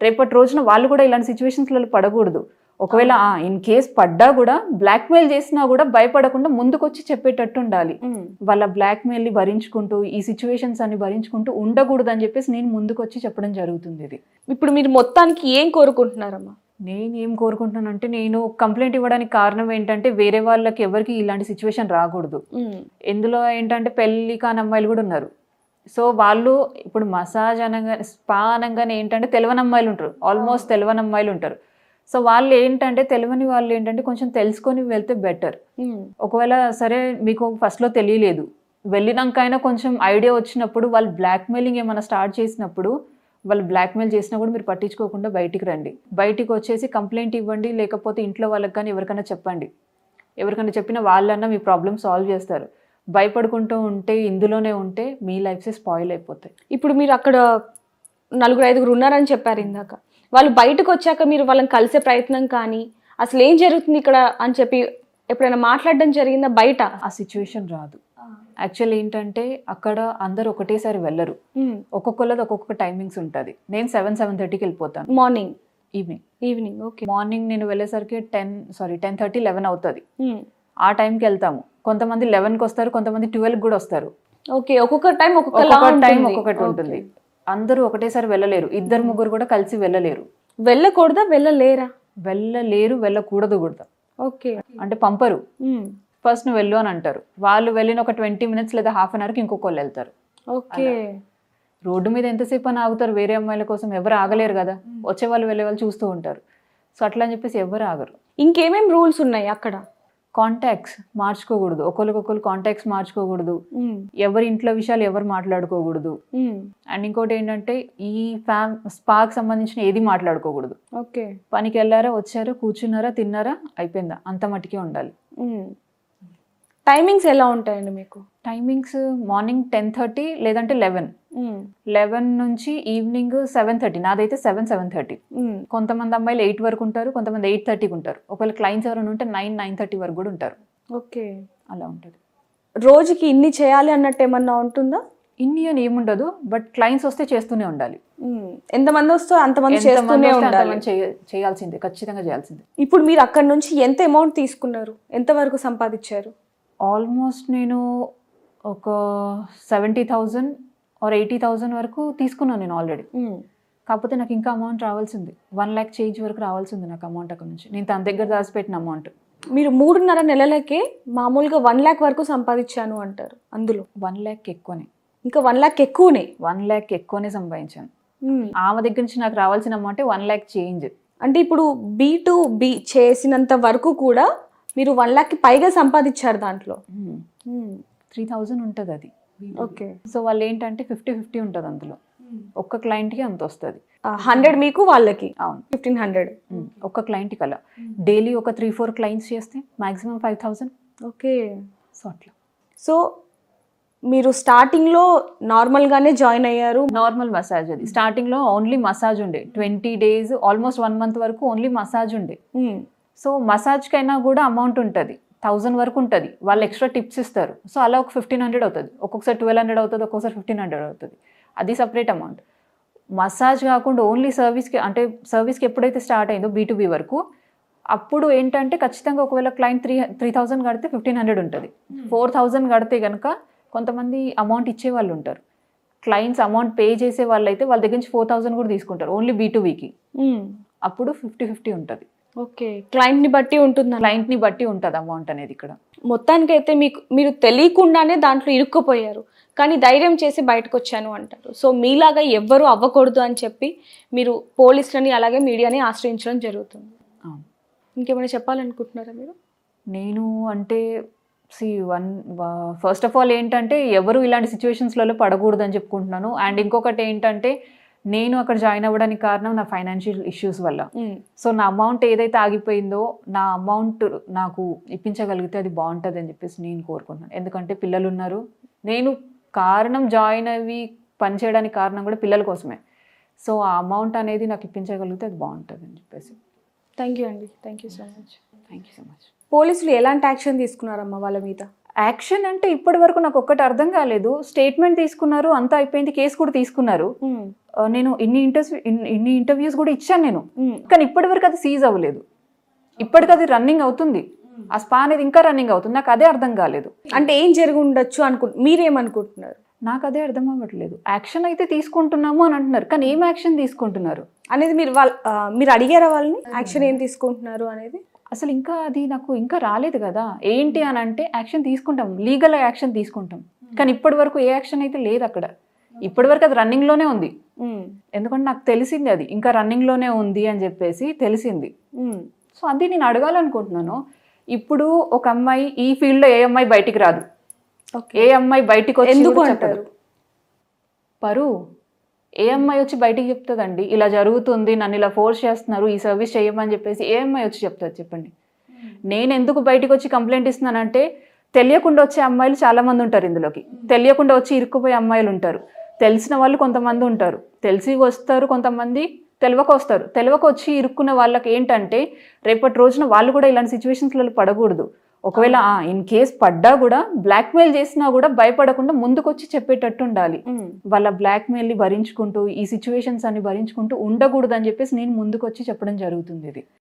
రేపటి రోజున వాళ్ళు కూడా ఇలాంటి సిచ్యువేషన్స్లలో పడకూడదు. ఒకవేళ ఇన్ కేస్ పడ్డా కూడా బ్లాక్మెయిల్ చేసినా కూడా భయపడకుండా ముందుకు వచ్చి చెప్పేటట్టు ఉండాలి. వాళ్ళ బ్లాక్మెయిల్ని భరించుకుంటూ ఈ సిచ్యువేషన్స్ అన్ని భరించుకుంటూ ఉండకూడదు అని చెప్పేసి నేను ముందుకు వచ్చి చెప్పడం జరుగుతుంది. ఇది ఇప్పుడు మీరు మొత్తానికి ఏం కోరుకుంటున్నారమ్మా? నేను ఏం కోరుకుంటున్నానంటే, నేను కంప్లైంట్ ఇవ్వడానికి కారణం ఏంటంటే వేరే వాళ్ళకి ఎవరికి ఇలాంటి సిచ్యువేషన్ రాకూడదు. ఇందులో ఏంటంటే పెళ్లి కాని అమ్మాయిలు కూడా ఉన్నారు. సో వాళ్ళు ఇప్పుడు మసాజ్ అనగానే స్పా అనగానే ఏంటంటే తెలియని అమ్మాయిలు ఉంటారు, ఆల్మోస్ట్ తెలియని అమ్మాయిలు ఉంటారు. సో వాళ్ళు ఏంటంటే తెలియని వాళ్ళు ఏంటంటే కొంచెం తెలుసుకొని వెళ్తే బెటర్. ఒకవేళ సరే మీకు ఫస్ట్లో తెలియలేదు, వెళ్ళినాక అయినా కొంచెం ఐడియా వచ్చినప్పుడు వాళ్ళు బ్లాక్మెయిలింగ్ ఏమైనా స్టార్ట్ చేసినప్పుడు, వాళ్ళు బ్లాక్మెయిల్ చేసినా కూడా మీరు పట్టించుకోకుండా బయటికి రండి. బయటికి వచ్చేసి కంప్లైంట్ ఇవ్వండి, లేకపోతే ఇంట్లో వాళ్ళకి కానీ ఎవరికైనా చెప్పండి. ఎవరికైనా చెప్పినా వాళ్ళన్నా మీ ప్రాబ్లమ్ సాల్వ్ చేస్తారు. భయపడుకుంటూ ఉంటే, ఇందులోనే ఉంటే మీ లైఫ్సే స్పాయిల్ అయిపోతాయి. ఇప్పుడు మీరు అక్కడ 4-5 ఉన్నారని చెప్పారు ఇందాక, వాళ్ళు బయటకు వచ్చాక మీరు వాళ్ళని కలిసే ప్రయత్నం కానీ అసలు ఏం జరుగుతుంది ఇక్కడ అని చెప్పి ఎప్పుడైనా మాట్లాడడం జరిగిందా బయట? ఆ సిచ్యువేషన్ రాదు. యాక్చువల్ ఏంటంటే అక్కడ అందరు ఒకటేసారి వెళ్ళరు, ఒక్కొక్కళ్ళది ఒక్కొక్క టైమింగ్స్ ఉంటుంది. నేను 7-7:30కి వెళ్ళిపోతాను. Morning evening okay. మార్నింగ్ నేను వెళ్ళేసరికి 10:30, 11 అవుతుంది. ఆ టైంకి వెళ్తాము. కొంతమంది 11కి వస్తారు, కొంతమంది 12కి కూడా వస్తారు. ఓకే, ఒక్కొక్క టైం ఒక్కొక్కటి ఉంటుంది. అందరూ ఒకటేసారి వెళ్ళలేరు, 2-3 కూడా కలిసి వెళ్ళలేరు. వెళ్ళకూడదా? వెళ్ళకూడదు కూడా. ఓకే, అంటే పంపరు. ఫస్ట్ నువ్వు వెళ్ళు అని అంటారు. వాళ్ళు వెళ్ళిన ఒక 20 minutes లేదా హాఫ్ అన్ అవర్కి ఇంకొకళ్ళు వెళ్తారు. ఓకే, రోడ్డు మీద ఎంతసేపు అని ఆగుతారు? వేరే అమ్మాయిల కోసం ఎవరు ఆగలేరు కదా, వచ్చే వాళ్ళు వెళ్ళే వాళ్ళు చూస్తూ ఉంటారు. సో అట్లా అని చెప్పేసి ఎవరు ఆగరు. ఇంకేమేం రూల్స్ ఉన్నాయి అక్కడ? కాంటాక్ట్స్ మార్చుకోకూడదు, ఒకరికొకరు కాంటాక్ట్స్ మార్చుకోకూడదు, ఎవరి ఇంట్లో విషయాలు ఎవరు మాట్లాడుకోకూడదు. అండ్ ఇంకోటి ఏంటంటే ఈ స్పాకి సంబంధించిన ఏది మాట్లాడుకోకూడదు. ఓకే. పనికి వెళ్ళారా, వచ్చారా, కూర్చున్నారా, తిన్నారా, అయిపోయిందా, అంత మటుకే ఉండాలి. టైమింగ్స్ ఎలా ఉంటాయండి మీకు? టైమింగ్స్ మార్నింగ్ 10:30 లేదంటే 11 నుంచి ఈవినింగ్ 7:30. నాదైతే 7:30. కొంతమంది అమ్మాయిలు 8 వరకు ఉంటారు, కొంతమంది 8:30కి ఉంటారు. ఒకవేళ క్లయింట్స్ ఎవరైనా ఉంటే 9:30 వరకు కూడా ఉంటారు. ఓకే. అలా ఉంటుంది. రోజుకి ఇన్ని చేయాలి అన్నట్టు ఏమన్నా ఉంటుందా? ఇన్ని అని ఏముండదు, బట్ క్లయింట్స్ వస్తే చేస్తూనే ఉండాలి. ఎంతమంది వస్తే అంతమంది చేస్తూనే ఉండాలి. చేయాల్సిందే, ఖచ్చితంగా చేయాల్సిందే. ఇప్పుడు మీరు అక్కడ నుంచి ఎంత అమౌంట్ తీసుకున్నారు, ఎంత వరకు సంపాదించారు? ఆల్మోస్ట్ నేను ఒక 70,000 ఆర్ 80,000 వరకు తీసుకున్నాను నేను ఆల్రెడీ. కాకపోతే నాకు ఇంకా అమౌంట్ రావాల్సింది, 1 lakh చేంజ్ వరకు రావాల్సింది నాకు అమౌంట్ అక్కడ నుంచి. నేను తన దగ్గర దాచిపెట్టిన అమౌంట్. మీరు 3.5 నెలలకే మామూలుగా 1 lakh వరకు సంపాదించాను అంటారు. అందులో 1 lakh ఎక్కువనే, ఇంకా 1 lakh ఎక్కువనే. 1 lakh ఎక్కువనే సంపాదించాను. ఆమె దగ్గర నుంచి నాకు రావాల్సిన అమౌంట్ 1 lakh చేంజ్. అంటే ఇప్పుడు B2B చేసినంత వరకు కూడా మీరు 1 lakh పైగా సంపాదించారు దాంట్లో. 3,000 ఉంటుంది అది. ఓకే. సో వాళ్ళు ఏంటంటే 50-50 ఉంటుంది అందులో. ఒక్క క్లయింట్కి అంత వస్తుంది. 100 మీకు, వాళ్ళకి అవును 1,500. ఒక్క క్లయింట్కి అలా. డైలీ ఒక 3-4 క్లయింట్స్ చేస్తే మాక్సిమం 5,000. ఓకే. సో అట్లా. సో మీరు స్టార్టింగ్లో నార్మల్గానే జాయిన్ అయ్యారు? నార్మల్ మసాజ్ అది. స్టార్టింగ్లో ఓన్లీ మసాజ్ ఉండే, 20 days ఆల్మోస్ట్ 1 month వరకు ఓన్లీ మసాజ్ ఉండే. సో మసాజ్కైనా కూడా అమౌంట్ ఉంటుంది, 1,000 వరకు ఉంటుంది. వాళ్ళు ఎక్స్ట్రా టిప్స్ ఇస్తారు. సో అలా ఒక 1,500 అవుతుంది, ఒక్కొక్కసారి 1,200 అవుతుంది, ఒక్కొక్కసారి 1,500 అవుతుంది. అది సపరేట్ అమౌంట్. మసాజ్ కాకుండా ఓన్లీ సర్వీస్కి, అంటే సర్వీస్కి ఎప్పుడైతే స్టార్ట్ అయిందో B2B వరకు, అప్పుడు ఏంటంటే ఖచ్చితంగా ఒకవేళ క్లయింట్ 3,000 కడితే 1,500 ఉంటుంది. 4,000 కడితే కనుక కొంతమంది అమౌంట్ ఇచ్చే వాళ్ళు ఉంటారు. క్లయింట్స్ అమౌంట్ పే చేసే వాళ్ళు అయితే వాళ్ళ దగ్గర నుంచి 4,000 కూడా తీసుకుంటారు ఓన్లీ B2Bకి. అప్పుడు 50-50 ఉంటుంది. ఓకే. క్లయింట్ని బట్టి ఉంటుంది. క్లయింట్ని బట్టి ఉంటుంది అమౌంట్ అనేది ఇక్కడ. మొత్తానికైతే మీరు తెలియకుండానే దాంట్లో ఇరుక్కుపోయారు, కానీ ధైర్యం చేసి బయటకు వచ్చాను అంటారు. సో మీలాగా ఎవ్వరూ అవ్వకూడదు అని చెప్పి మీరు పోలీసులని అలాగే మీడియాని ఆశ్రయించడం జరుగుతుంది. ఇంకేమైనా చెప్పాలనుకుంటున్నారా మీరు? నేను అంటే ఫస్ట్ ఆఫ్ ఆల్ ఏంటంటే ఎవరు ఇలాంటి సిచ్యువేషన్స్లలో పడకూడదు అని చెప్పుకుంటున్నాను. అండ్ ఇంకొకటి ఏంటంటే నేను అక్కడ జాయిన్ అవ్వడానికి కారణం నా ఫైనాన్షియల్ ఇష్యూస్ వల్ల. సో నా అమౌంట్ ఏదైతే ఆగిపోయిందో నా అమౌంట్ నాకు ఇప్పించగలిగితే అది బాగుంటుంది అని చెప్పేసి నేను కోరుకుంటున్నాను. ఎందుకంటే పిల్లలు ఉన్నారు. నేను కారణం జాయిన్ అవి పని చేయడానికి కారణం కూడా పిల్లల కోసమే. సో ఆ అమౌంట్ అనేది నాకు ఇప్పించగలిగితే అది బాగుంటుంది అని చెప్పేసి. థ్యాంక్ యూ అండి. Thank you so much. Thank you so much. పోలీసులు ఎలాంటి యాక్షన్ తీసుకున్నారమ్మా వాళ్ళ మీద? యాక్షన్ అంటే ఇప్పటి వరకు నాకు ఒక్కటి అర్థం కాలేదు. స్టేట్మెంట్ తీసుకున్నారు, అంతా అయిపోయింది, కేసు కూడా తీసుకున్నారు. నేను ఇన్ని ఇంటర్వ్యూస్ కూడా ఇచ్చాను నేను, కానీ ఇప్పటి వరకు అది సీజ్ అవ్వలేదు. ఇప్పటికి అది రన్నింగ్ అవుతుంది, ఆ స్పా అనేది ఇంకా రన్నింగ్ అవుతుంది. నాకు అదే అర్థం కాలేదు. అంటే ఏం జరిగి ఉండొచ్చు మీరేమనుకుంటున్నారు? నాకు అదే అర్థం అవ్వట్లేదు. యాక్షన్ అయితే తీసుకుంటున్నాము అని అంటున్నారు, కానీ ఏం యాక్షన్ తీసుకుంటున్నారు అనేది మీరు అడిగారా వాళ్ళని? యాక్షన్ ఏం తీసుకుంటున్నారు అనేది అసలు ఇంకా అది నాకు ఇంకా రాలేదు కదా. ఏంటి అని అంటే యాక్షన్ తీసుకుంటాం, లీగల్ యాక్షన్ తీసుకుంటాం, కానీ ఇప్పటి వరకు ఏ యాక్షన్ అయితే లేదు అక్కడ. ఇప్పటి వరకు అది రన్నింగ్లోనే ఉంది. ఎందుకంటే నాకు తెలిసింది అది ఇంకా రన్నింగ్లోనే ఉంది అని చెప్పేసి తెలిసింది. సో అది నేను అడగాలనుకుంటున్నాను. ఇప్పుడు ఒక అమ్మాయి ఈ ఫీల్డ్లో ఏ అమ్మాయి బయటికి రాదు, ఏ అమ్మాయి బయటికి వచ్చి ఎందుకు చెప్పరు? పరువు. ఏ అమ్మాయి వచ్చి బయటికి చెప్తుందండి ఇలా జరుగుతుంది, నన్ను ఇలా ఫోర్స్ చేస్తున్నారు, ఈ సర్వీస్ చేయమని చెప్పేసి ఏ అమ్మాయి వచ్చి చెప్తుంది చెప్పండి? నేను ఎందుకు బయటకు వచ్చి కంప్లైంట్ ఇస్తున్నానంటే తెలియకుండా వచ్చే అమ్మాయిలు చాలామంది ఉంటారు, ఇందులోకి తెలియకుండా వచ్చి ఇరుక్కుపోయే అమ్మాయిలు ఉంటారు, తెలిసిన వాళ్ళు కొంతమంది ఉంటారు, తెలిసి వస్తారు, కొంతమంది తెలియక వస్తారు. తెలియక వచ్చి ఇరుక్కున్న వాళ్ళకి ఏంటంటే రేపటి రోజున వాళ్ళు కూడా ఇలాంటి సిచ్యువేషన్స్లలో పడకూడదు. ఒకవేళ ఇన్ కేస్ పడ్డా కూడా బ్లాక్మెయిల్ చేసినా కూడా భయపడకుండా ముందుకొచ్చి చెప్పేటట్టు ఉండాలి. వాళ్ళ బ్లాక్మెయిల్ని భరించుకుంటూ ఈ సిచ్యువేషన్స్ అన్ని భరించుకుంటూ ఉండకూడదు అని చెప్పేసి నేను ముందుకొచ్చి చెప్పడం జరుగుతుంది ఇది.